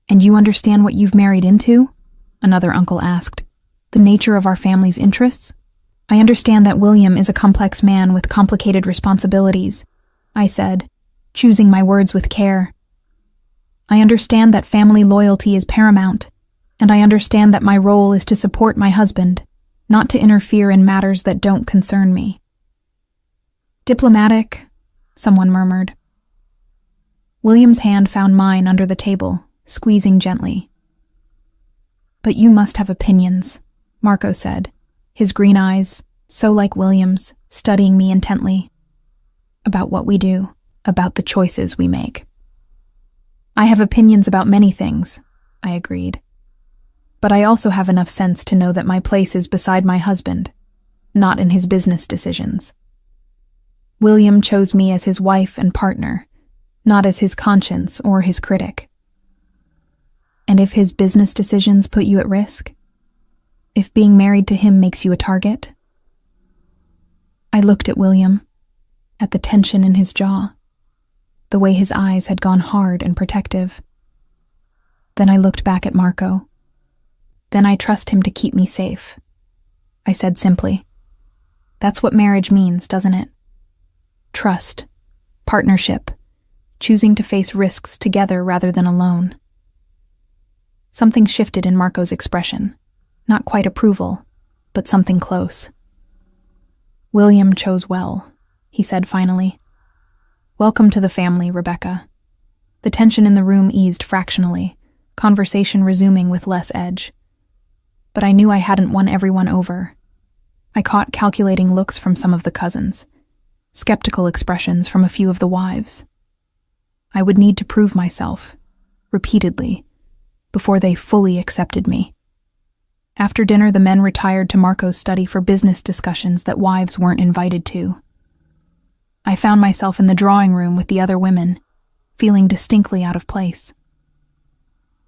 "And you understand what you've married into?" another uncle asked. "The nature of our family's interests?" "I understand that William is a complex man with complicated responsibilities," I said, choosing my words with care. "I understand that family loyalty is paramount, and I understand that my role is to support my husband, not to interfere in matters that don't concern me." "Diplomatic," someone murmured. William's hand found mine under the table, squeezing gently. "But you must have opinions," Marco said, his green eyes, so like William's, studying me intently. "About what we do, about the choices we make." "I have opinions about many things," I agreed. "But I also have enough sense to know that my place is beside my husband, not in his business decisions. William chose me as his wife and partner, not as his conscience or his critic." "And if his business decisions put you at risk? If being married to him makes you a target?" I looked at William, at the tension in his jaw, the way his eyes had gone hard and protective. Then I looked back at Marco. "Then I trust him to keep me safe," I said simply. "That's what marriage means, doesn't it? Trust, partnership, choosing to face risks together rather than alone." Something shifted in Marco's expression. Not quite approval, but something close. "William chose well," he said finally. "Welcome to the family, Rebecca." The tension in the room eased fractionally, conversation resuming with less edge. But I knew I hadn't won everyone over. I caught calculating looks from some of the cousins, skeptical expressions from a few of the wives. I would need to prove myself, repeatedly, before they fully accepted me. After dinner, the men retired to Marco's study for business discussions that wives weren't invited to. I found myself in the drawing room with the other women, feeling distinctly out of place.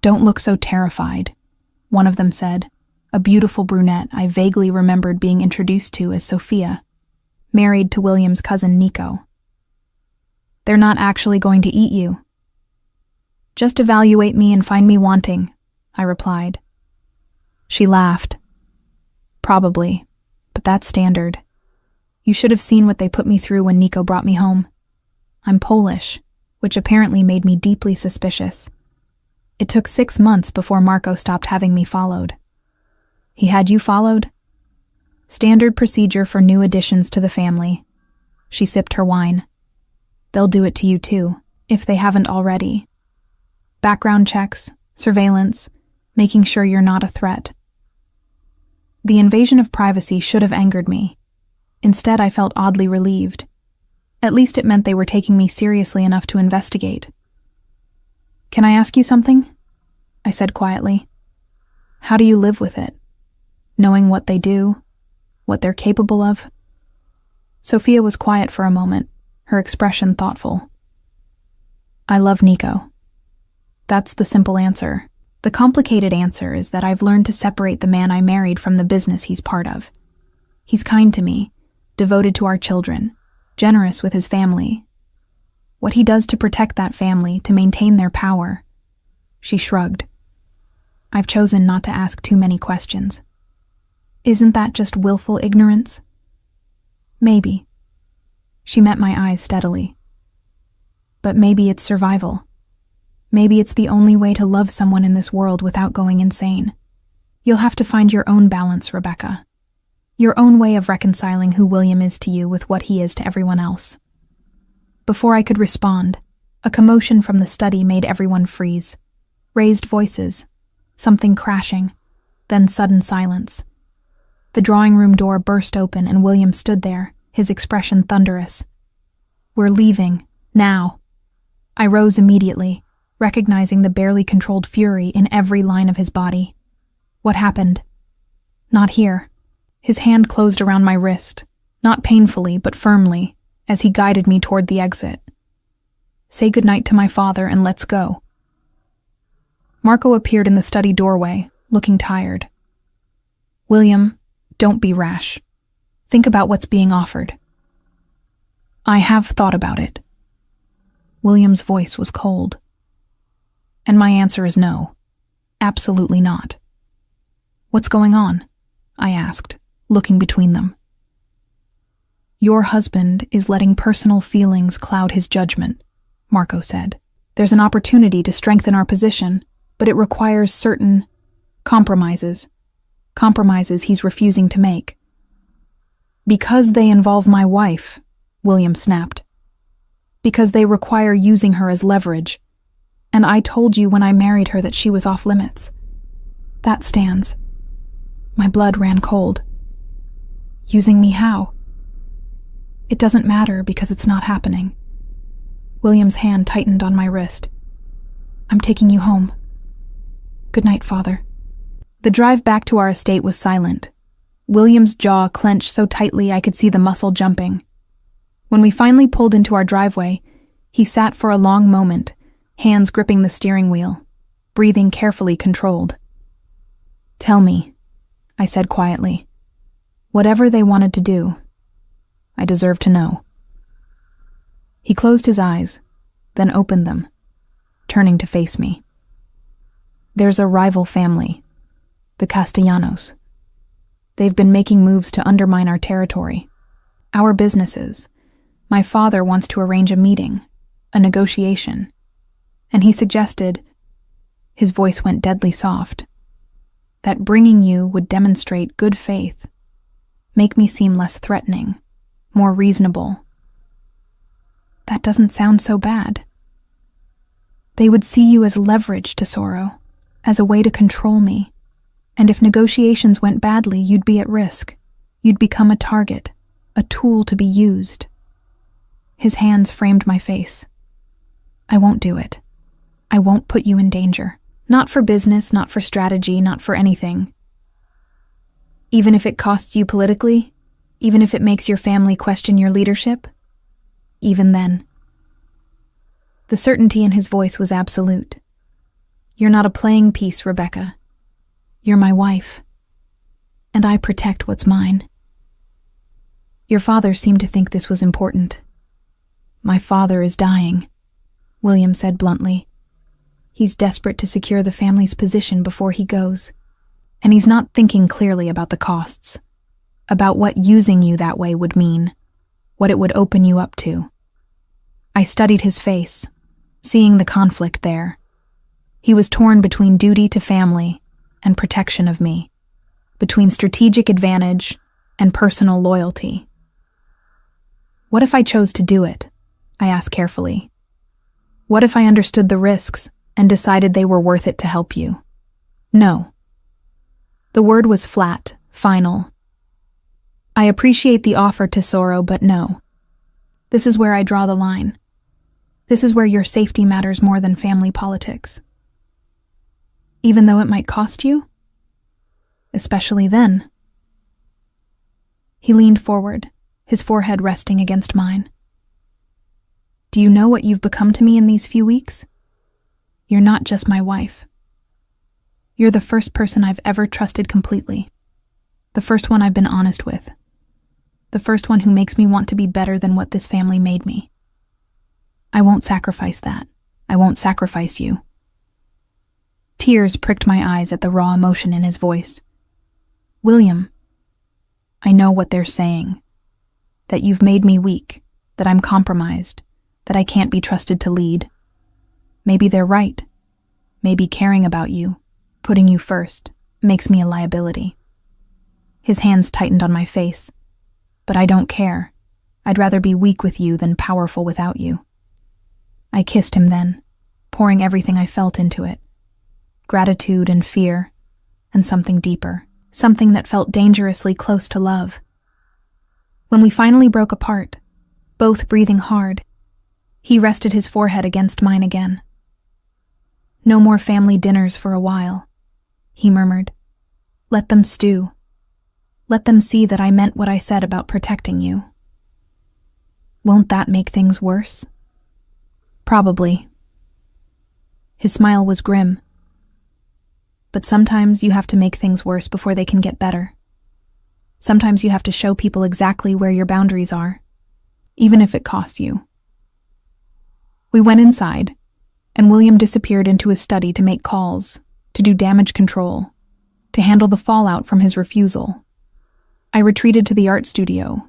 "Don't look so terrified," one of them said, a beautiful brunette I vaguely remembered being introduced to as Sophia, married to William's cousin Nico. "They're not actually going to eat you." "Just evaluate me and find me wanting," I replied. She laughed. "Probably, but that's standard. You should have seen what they put me through when Nico brought me home. I'm Polish, which apparently made me deeply suspicious. It took 6 months before Marco stopped having me followed. He had you followed? Standard procedure for new additions to the family. She sipped her wine. They'll do it to you too, if they haven't already. Background checks, surveillance, making sure you're not a threat. The invasion of privacy should have angered me. Instead, I felt oddly relieved. At least it meant they were taking me seriously enough to investigate. "Can I ask you something?" I said quietly. "How do you live with it? Knowing what they do, what they're capable of?" Sophia was quiet for a moment, her expression thoughtful. "I love Nico. That's the simple answer. The complicated answer is that I've learned to separate the man I married from the business he's part of. He's kind to me, devoted to our children, generous with his family. What he does to protect that family, to maintain their power." She shrugged. "I've chosen not to ask too many questions. Isn't that just willful ignorance?" "Maybe." She met my eyes steadily. "But maybe it's survival. Maybe it's the only way to love someone in this world without going insane. You'll have to find your own balance, Rebecca. Your own way of reconciling who William is to you with what he is to everyone else." Before I could respond, a commotion from the study made everyone freeze. Raised voices, something crashing, then sudden silence. The drawing room door burst open and William stood there, his expression thunderous. "We're leaving, now." I rose immediately, recognizing the barely controlled fury in every line of his body. "What happened?" "Not here." His hand closed around my wrist, not painfully but firmly, as he guided me toward the exit. "Say goodnight to my father and let's go." Marco appeared in the study doorway, looking tired. "William, don't be rash. Think about what's being offered." "I have thought about it." William's voice was cold. "And my answer is no. Absolutely not." "What's going on?" I asked, looking between them. "Your husband is letting personal feelings cloud his judgment," Marco said. "There's an opportunity to strengthen our position, but it requires certain compromises. Compromises he's refusing to make." "Because they involve my wife," William snapped. "Because they require using her as leverage. And I told you when I married her that she was off limits. That stands." My blood ran cold. "Using me how?" "It doesn't matter because it's not happening." William's hand tightened on my wrist. "I'm taking you home." "Good night, Father." The drive back to our estate was silent. William's jaw clenched so tightly I could see the muscle jumping. When we finally pulled into our driveway, he sat for a long moment, hands gripping the steering wheel, breathing carefully controlled. "Tell me," I said quietly. "Whatever they wanted to do, I deserve to know." He closed his eyes, then opened them, turning to face me. "There's a rival family, the Castellanos. They've been making moves to undermine our territory, our businesses. My father wants to arrange a meeting, a negotiation, and he suggested," his voice went deadly soft, "that bringing you would demonstrate good faith, make me seem less threatening, more reasonable." "That doesn't sound so bad." "They would see you as leverage, Tesoro, as a way to control me. And if negotiations went badly, you'd be at risk. You'd become a target, a tool to be used." His hands framed my face. "I won't do it. I won't put you in danger. Not for business, not for strategy, not for anything. Even if it costs you politically? Even if it makes your family question your leadership? Even then." The certainty in his voice was absolute. "You're not a playing piece, Rebecca. You're my wife. And I protect what's mine." "Your father seemed to think this was important." "My father is dying," William said bluntly. "He's desperate to secure the family's position before he goes. And he's not thinking clearly about the costs, about what using you that way would mean, what it would open you up to." I studied his face, seeing the conflict there. He was torn between duty to family and protection of me, between strategic advantage and personal loyalty. What if I chose to do it? I asked carefully. What if I understood the risks and decided they were worth it to help you? No. The word was flat, final. I appreciate the offer, Tesoro, but no. This is where I draw the line. This is where your safety matters more than family politics. Even though it might cost you? Especially then. He leaned forward, his forehead resting against mine. Do you know what you've become to me in these few weeks? You're not just my wife. You're the first person I've ever trusted completely. The first one I've been honest with. The first one who makes me want to be better than what this family made me. I won't sacrifice that. I won't sacrifice you. Tears pricked my eyes at the raw emotion in his voice. William, I know what they're saying. That you've made me weak, that I'm compromised, that I can't be trusted to lead. Maybe they're right. Maybe caring about you, putting you first, makes me a liability. His hands tightened on my face. But I don't care. I'd rather be weak with you than powerful without you. I kissed him then, pouring everything I felt into it. Gratitude and fear, and something deeper, something that felt dangerously close to love. When we finally broke apart, both breathing hard, he rested his forehead against mine again. No more family dinners for a while, he murmured. Let them stew. Let them see that I meant what I said about protecting you. Won't that make things worse? Probably. His smile was grim. But sometimes you have to make things worse before they can get better. Sometimes you have to show people exactly where your boundaries are, even if it costs you. We went inside, and William disappeared into his study to make calls, to do damage control, to handle the fallout from his refusal. I retreated to the art studio,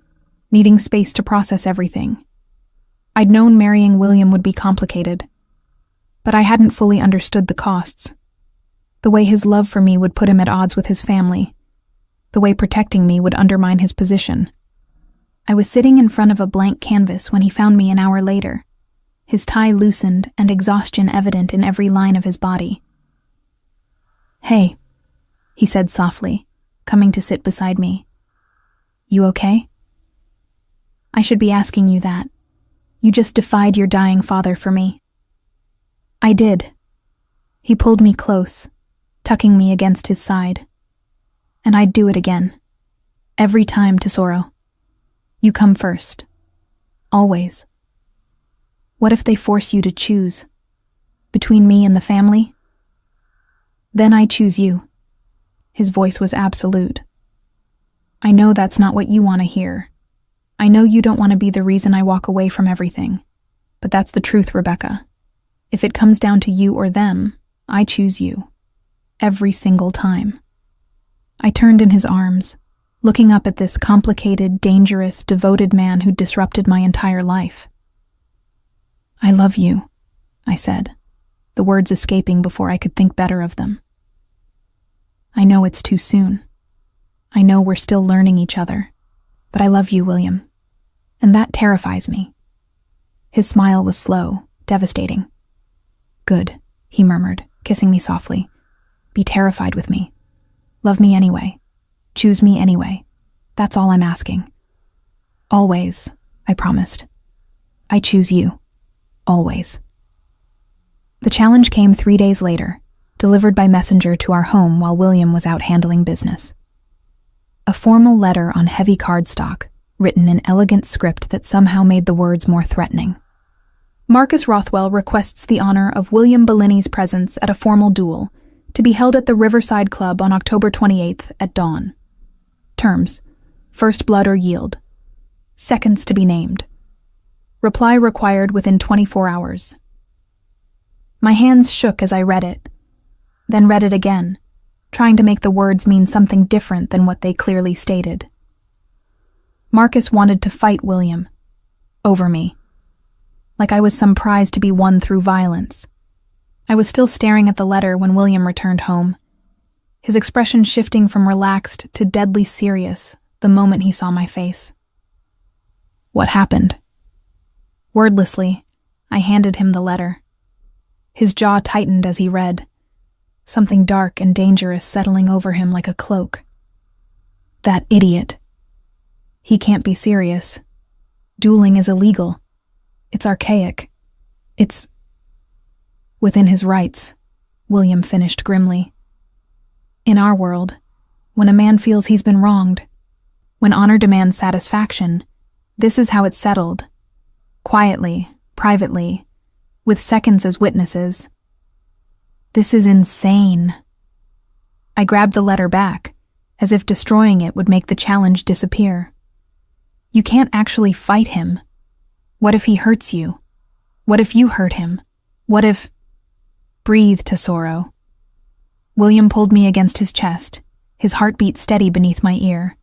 needing space to process everything. I'd known marrying William would be complicated, but I hadn't fully understood the costs. The way his love for me would put him at odds with his family. The way protecting me would undermine his position. I was sitting in front of a blank canvas when he found me an hour later, his tie loosened and exhaustion evident in every line of his body. Hey, he said softly, coming to sit beside me. You okay? I should be asking you that. You just defied your dying father for me. I did. He pulled me close, tucking me against his side. And I'd do it again. Every time, Tesoro. You come first. Always. What if they force you to choose? Between me and the family? Then I choose you. His voice was absolute. I know that's not what you want to hear. I know you don't want to be the reason I walk away from everything. But that's the truth, Rebecca. If it comes down to you or them, I choose you. Every single time. I turned in his arms, looking up at this complicated, dangerous, devoted man who disrupted my entire life. I love you, I said, the words escaping before I could think better of them. I know it's too soon. I know we're still learning each other, but I love you, William, and that terrifies me. His smile was slow, devastating. Good, he murmured, kissing me softly. Be terrified with me. Love me anyway. Choose me anyway. That's all I'm asking. Always, I promised. I choose you. Always. The challenge came 3 days later, delivered by messenger to our home while William was out handling business. A formal letter on heavy cardstock, written in elegant script that somehow made the words more threatening. Marcus Rothwell requests the honor of William Bellini's presence at a formal duel, to be held at the Riverside Club on October 28th at dawn. Terms: first blood or yield. Seconds to be named. Reply required within 24 hours. My hands shook as I read it, then read it again, trying to make the words mean something different than what they clearly stated. Marcus wanted to fight William. Over me. like I was some prize to be won through violence. I was still staring at the letter when William returned home, his expression shifting from relaxed to deadly serious the moment he saw my face. What happened? Wordlessly, I handed him the letter. His jaw tightened as he read, something dark and dangerous settling over him like a cloak. That idiot. He can't be serious. Dueling is illegal. It's archaic. It's within his rights, William finished grimly. In our world, when a man feels he's been wronged, when honor demands satisfaction, this is how it's settled. Quietly, privately, with seconds as witnesses. This is insane. I grabbed the letter back, as if destroying it would make the challenge disappear. You can't actually fight him. What if he hurts you? What if you hurt him? What if... Breathe, Tesoro. William pulled me against his chest, his heartbeat steady beneath my ear.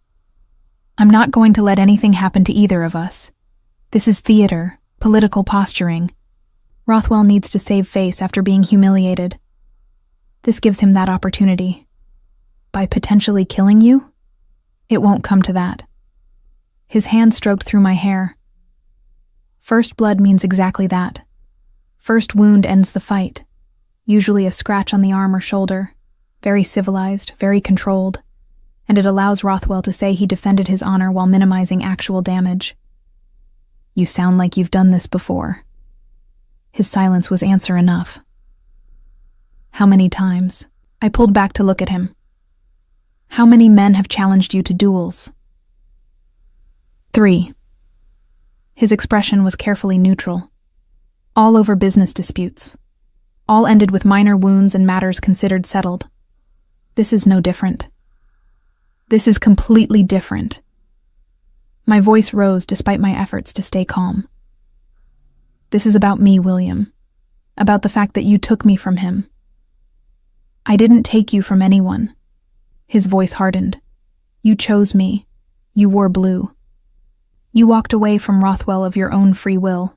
I'm not going to let anything happen to either of us. This is theater, political posturing. Rothwell needs to save face after being humiliated. This gives him that opportunity. By potentially killing you? It won't come to that. His hand stroked through my hair. First blood means exactly that. First wound ends the fight. Usually a scratch on the arm or shoulder. Very civilized, very controlled. And it allows Rothwell to say he defended his honor while minimizing actual damage. You sound like you've done this before. His silence was answer enough. How many times? I pulled back to look at him. How many men have challenged you to duels? 3. His expression was carefully neutral. All over business disputes. All ended with minor wounds and matters considered settled. This is no different. This is completely different. My voice rose despite my efforts to stay calm. This is about me, William. About the fact that you took me from him. I didn't take you from anyone. His voice hardened. You chose me. You wore blue. You walked away from Rothwell of your own free will.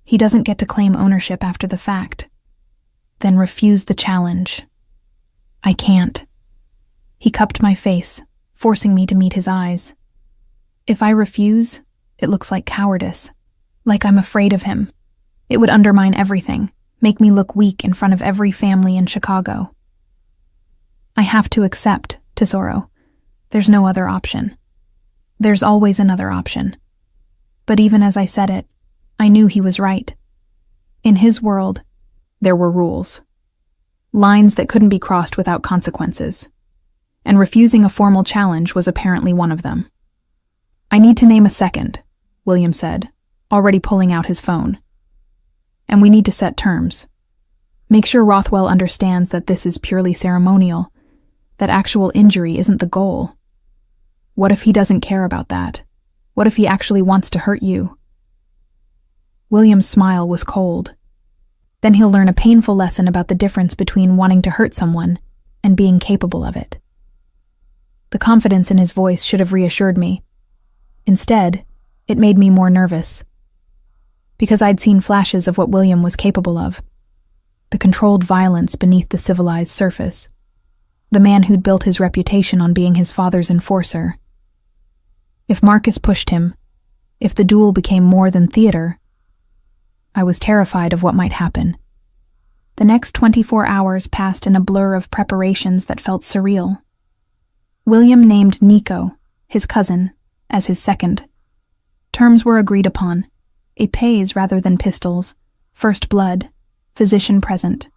He doesn't get to claim ownership after the fact. Then refuse the challenge. I can't. He cupped my face, forcing me to meet his eyes. If I refuse, it looks like cowardice, like I'm afraid of him. It would undermine everything, make me look weak in front of every family in Chicago. I have to accept, Tesoro. There's no other option. There's always another option. But even as I said it, I knew he was right. In his world, there were rules. Lines that couldn't be crossed without consequences. And refusing a formal challenge was apparently one of them. I need to name a second, William said, already pulling out his phone. And we need to set terms. Make sure Rothwell understands that this is purely ceremonial, that actual injury isn't the goal. What if he doesn't care about that? What if he actually wants to hurt you? William's smile was cold. Then he'll learn a painful lesson about the difference between wanting to hurt someone and being capable of it. The confidence in his voice should have reassured me. Instead, it made me more nervous. Because I'd seen flashes of what William was capable of. The controlled violence beneath the civilized surface. The man who'd built his reputation on being his father's enforcer. If Marcus pushed him, if the duel became more than theater, I was terrified of what might happen. The next 24 hours passed in a blur of preparations that felt surreal. William named Nico, his cousin, as his second. Terms were agreed upon, a pays rather than pistols, first blood, physician present.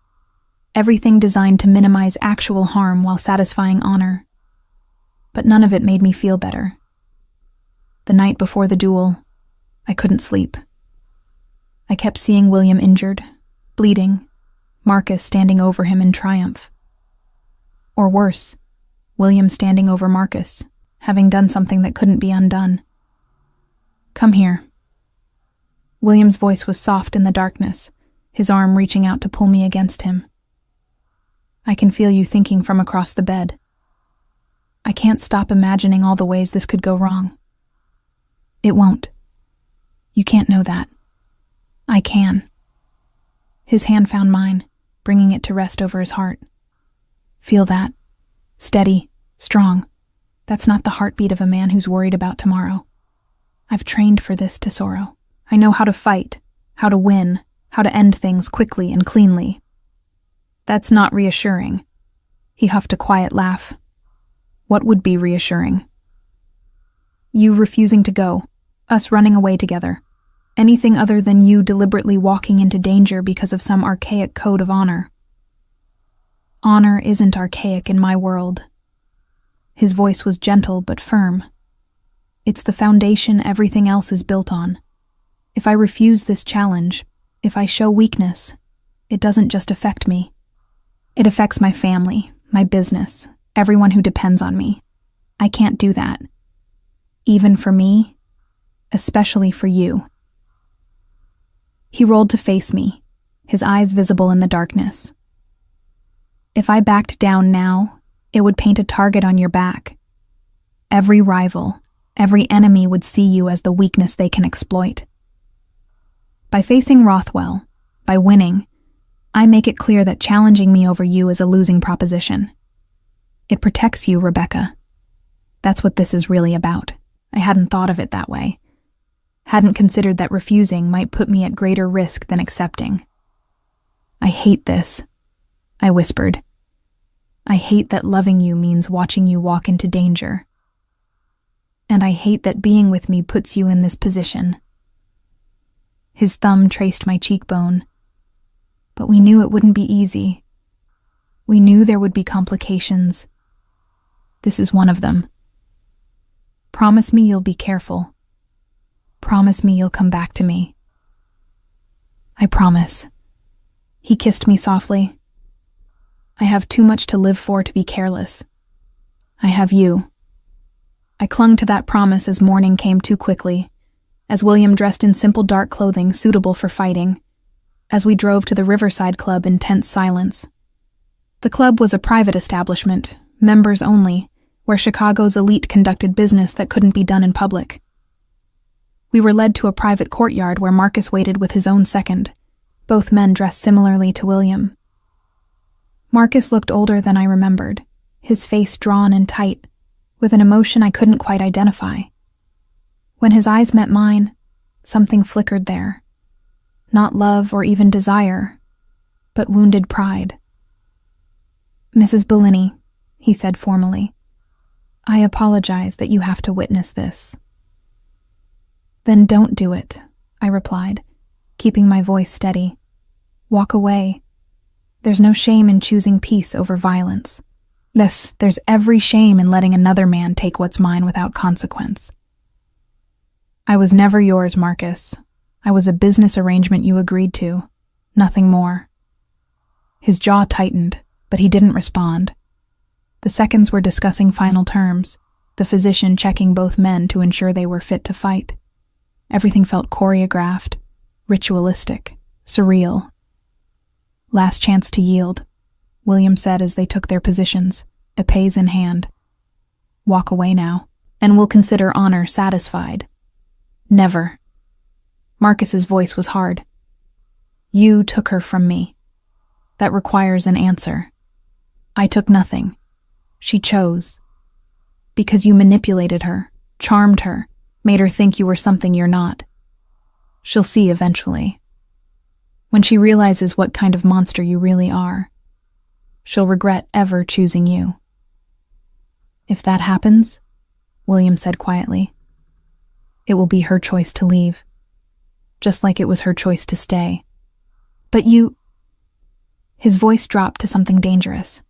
Everything designed to minimize actual harm while satisfying honor. But none of it made me feel better. The night before the duel, I couldn't sleep. I kept seeing William injured, bleeding, Marcus standing over him in triumph. Or worse, William standing over Marcus, having done something that couldn't be undone. Come here. William's voice was soft in the darkness, his arm reaching out to pull me against him. I can feel you thinking from across the bed. I can't stop imagining all the ways this could go wrong. It won't. You can't know that. I can. His hand found mine, bringing it to rest over his heart. Feel that? Steady, strong. That's not the heartbeat of a man who's worried about tomorrow. I've trained for this, Tesoro. I know how to fight, how to win, how to end things quickly and cleanly. That's not reassuring. He huffed a quiet laugh. What would be reassuring? You refusing to go, us running away together. Anything other than you deliberately walking into danger because of some archaic code of honor. Honor isn't archaic in my world. His voice was gentle but firm. It's the foundation everything else is built on. If I refuse this challenge, if I show weakness, it doesn't just affect me. It affects my family, my business, everyone who depends on me. I can't do that. Even for me, especially for you. He rolled to face me, his eyes visible in the darkness. If I backed down now, it would paint a target on your back. Every rival, every enemy would see you as the weakness they can exploit. By facing Rothwell, by winning, I make it clear that challenging me over you is a losing proposition. It protects you, Rebecca. That's what this is really about. I hadn't thought of it that way. Hadn't considered that refusing might put me at greater risk than accepting. I hate this, I whispered. I hate that loving you means watching you walk into danger. And I hate that being with me puts you in this position. His thumb traced my cheekbone. But we knew it wouldn't be easy. We knew there would be complications. This is one of them. Promise me you'll be careful. Promise me you'll come back to me. I promise. He kissed me softly. I have too much to live for to be careless. I have you. I clung to that promise as morning came too quickly, as William dressed in simple dark clothing suitable for fighting, as we drove to the Riverside Club in tense silence. The club was a private establishment, members only, where Chicago's elite conducted business that couldn't be done in public. We were led to a private courtyard where Marcus waited with his own second, both men dressed similarly to William. Marcus looked older than I remembered, his face drawn and tight, with an emotion I couldn't quite identify. When his eyes met mine, something flickered there. Not love or even desire, but wounded pride. Mrs. Bellini, he said formally, I apologize that you have to witness this. Then don't do it, I replied, keeping my voice steady. Walk away. There's no shame in choosing peace over violence. There's every shame in letting another man take what's mine without consequence. I was never yours, Marcus. I was a business arrangement you agreed to, nothing more. His jaw tightened, but he didn't respond. The seconds were discussing final terms, the physician checking both men to ensure they were fit to fight. Everything felt choreographed, ritualistic, surreal. Last chance to yield, William said as they took their positions, épées in hand. Walk away now, and we'll consider honor satisfied. Never. Marcus's voice was hard. You took her from me. That requires an answer. I took nothing. She chose. Because you manipulated her, charmed her, made her think you were something you're not. She'll see eventually. When she realizes what kind of monster you really are, she'll regret ever choosing you. If that happens, William said quietly, it will be her choice to leave, just like it was her choice to stay. But you... His voice dropped to something dangerous.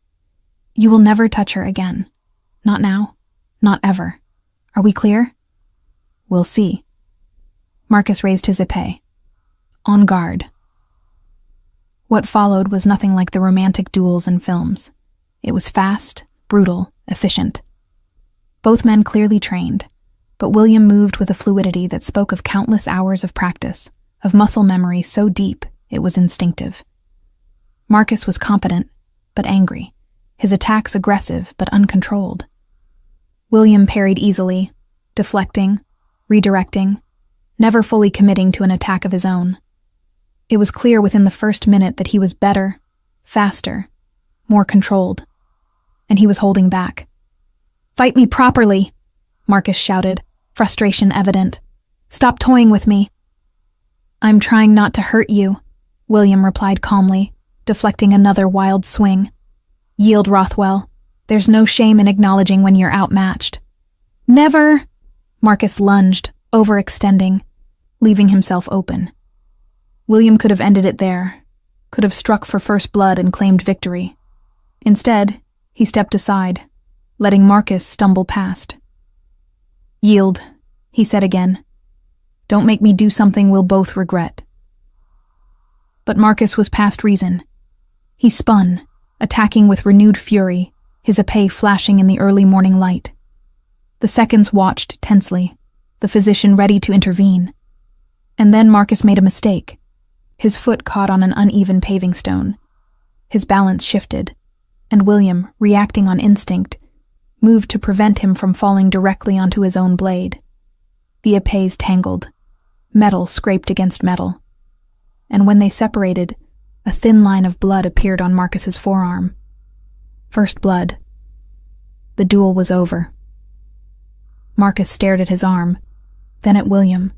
You will never touch her again. Not now. Not ever. Are we clear? We'll see. Marcus raised his épée. On guard. What followed was nothing like the romantic duels in films. It was fast, brutal, efficient. Both men clearly trained, but William moved with a fluidity that spoke of countless hours of practice, of muscle memory so deep it was instinctive. Marcus was competent, but angry, his attacks aggressive but uncontrolled. William parried easily, deflecting, redirecting, never fully committing to an attack of his own. It was clear within the first minute that he was better, faster, more controlled, and he was holding back. "Fight me properly," Marcus shouted, frustration evident. "Stop toying with me." "I'm trying not to hurt you," William replied calmly, deflecting another wild swing. "Yield, Rothwell. There's no shame in acknowledging when you're outmatched." "Never!" Marcus lunged, overextending, leaving himself open. William could have ended it there, could have struck for first blood and claimed victory. Instead, he stepped aside, letting Marcus stumble past. "Yield," he said again. "Don't make me do something we'll both regret." But Marcus was past reason. He spun, attacking with renewed fury, his épée flashing in the early morning light. The seconds watched tensely, the physician ready to intervene. And then Marcus made a mistake. His foot caught on an uneven paving stone. His balance shifted, and William, reacting on instinct, moved to prevent him from falling directly onto his own blade. The épées tangled. Metal scraped against metal. And when they separated, a thin line of blood appeared on Marcus's forearm. First blood. The duel was over. Marcus stared at his arm, then at William,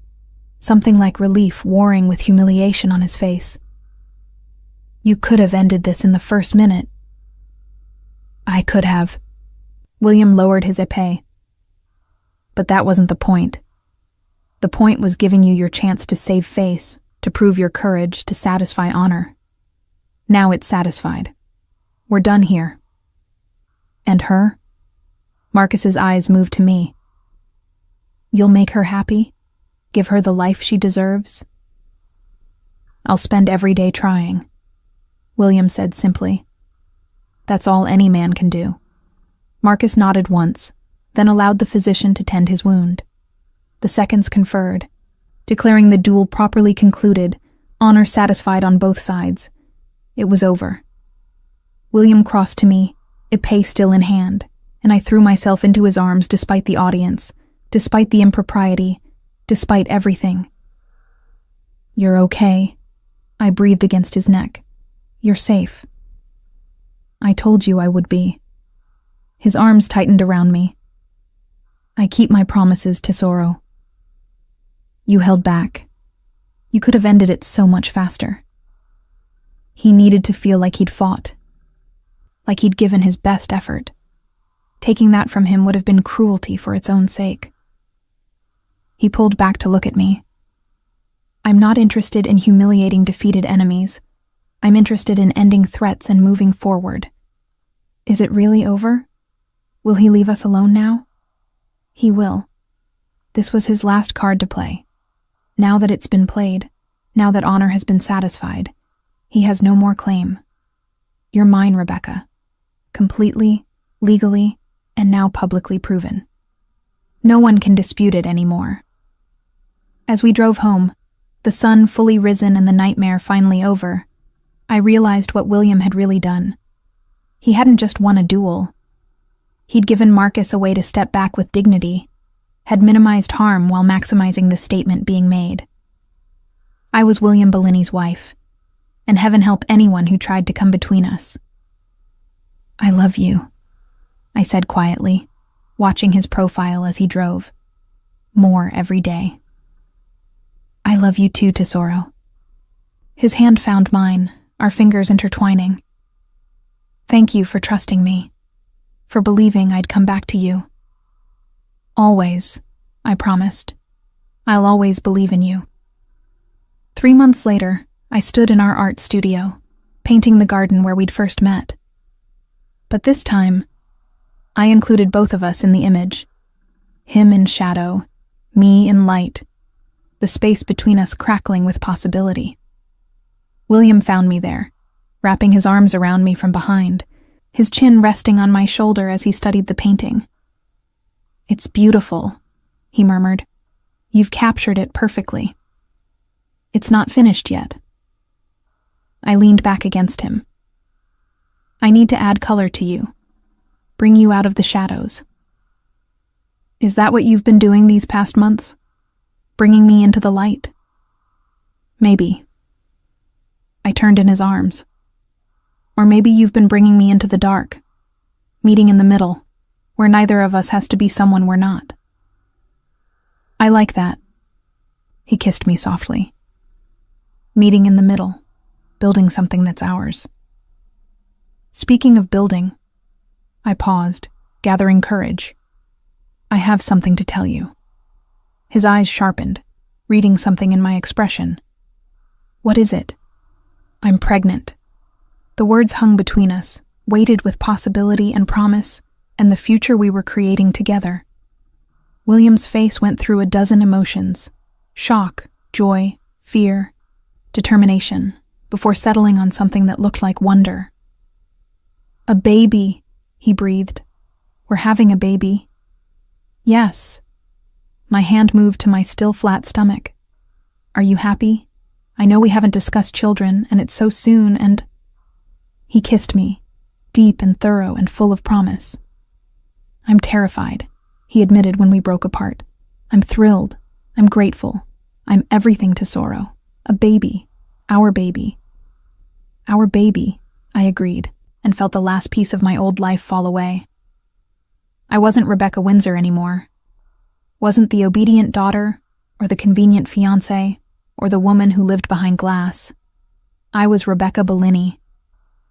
something like relief warring with humiliation on his face. "You could have ended this in the first minute." "I could have." William lowered his épée. "But that wasn't the point. The point was giving you your chance to save face, to prove your courage, to satisfy honor. Now it's satisfied. We're done here." "And her?" Marcus's eyes moved to me. "You'll make her happy? Give her the life she deserves?" "I'll spend every day trying," William said simply. "That's all any man can do." Marcus nodded once, then allowed the physician to tend his wound. The seconds conferred, declaring the duel properly concluded, honor satisfied on both sides. It was over. William crossed to me, épée still in hand, and I threw myself into his arms despite the audience, despite the impropriety, despite everything. "You're okay," I breathed against his neck. "You're safe." "I told you I would be." His arms tightened around me. "I keep my promises, Tesoro." "You held back. You could have ended it so much faster." He needed to feel like he'd fought, like he'd given his best effort. Taking that from him would have been cruelty for its own sake. He pulled back to look at me. "I'm not interested in humiliating defeated enemies. I'm interested in ending threats and moving forward." "Is it really over? Will he leave us alone now?" "He will. This was his last card to play. Now that it's been played, now that honor has been satisfied, he has no more claim. You're mine, Rebecca. Completely, legally, and now publicly proven. No one can dispute it anymore." As we drove home, the sun fully risen and the nightmare finally over, I realized what William had really done. He hadn't just won a duel. He'd given Marcus a way to step back with dignity, had minimized harm while maximizing the statement being made. I was William Bellini's wife, and heaven help anyone who tried to come between us. "I love you," I said quietly, watching his profile as he drove. "More every day." "I love you too, Tesoro." His hand found mine, our fingers intertwining. "Thank you for trusting me, for believing I'd come back to you." "Always," I promised. "I'll always believe in you." 3 months later, I stood in our art studio, painting the garden where we'd first met. But this time, I included both of us in the image. Him in shadow, me in light, the space between us crackling with possibility. William found me there, wrapping his arms around me from behind, his chin resting on my shoulder as he studied the painting. "It's beautiful," he murmured. "You've captured it perfectly." "It's not finished yet." I leaned back against him. "I need to add color to you, bring you out of the shadows." "Is that what you've been doing these past months? Bringing me into the light?" "Maybe." I turned in his arms. Or maybe you've been bringing me into the dark, meeting in the middle, where neither of us has to be someone we're not. I like that. He kissed me softly. Meeting in the middle, building something that's ours. Speaking of building, I paused, gathering courage. I have something to tell you. His eyes sharpened, reading something in my expression. What is it? I'm pregnant. The words hung between us, weighted with possibility and promise, and the future we were creating together. William's face went through a dozen emotions: shock, joy, fear, determination, before settling on something that looked like wonder. A baby, he breathed. We're having a baby. Yes. My hand moved to my still flat stomach. Are you happy? I know we haven't discussed children, and it's so soon, and... He kissed me, deep and thorough and full of promise. I'm terrified, he admitted when we broke apart. I'm thrilled. I'm grateful. I'm everything to Sorrow. A baby. Our baby. Our baby, I agreed, and felt the last piece of my old life fall away. I wasn't Rebecca Windsor anymore. Wasn't the obedient daughter, or the convenient fiancée, or the woman who lived behind glass. I was Rebecca Bellini,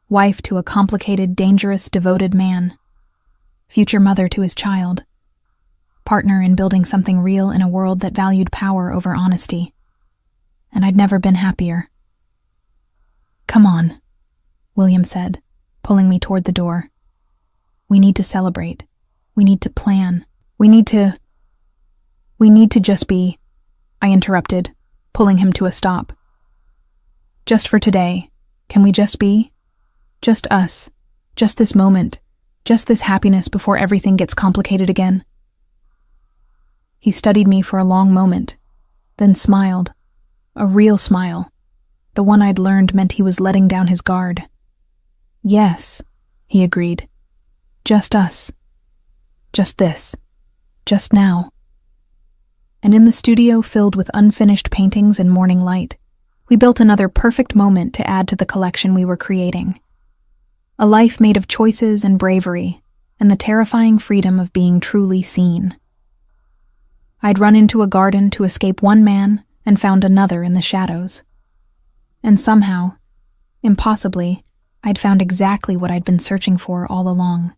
wife to a complicated, dangerous, devoted man, future mother to his child, partner in building something real in a world that valued power over honesty. And I'd never been happier. Come on, William said, pulling me toward the door. We need to celebrate. We need to plan. We need to just be, I interrupted, pulling him to a stop. Just for today, can we just be? Just us. Just this moment. Just this happiness before everything gets complicated again. He studied me for a long moment, then smiled. A real smile. The one I'd learned meant he was letting down his guard. Yes, he agreed. Just us. Just this. Just now. And in the studio filled with unfinished paintings and morning light, we built another perfect moment to add to the collection we were creating. A life made of choices and bravery, and the terrifying freedom of being truly seen. I'd run into a garden to escape one man and found another in the shadows. And somehow, impossibly, I'd found exactly what I'd been searching for all along.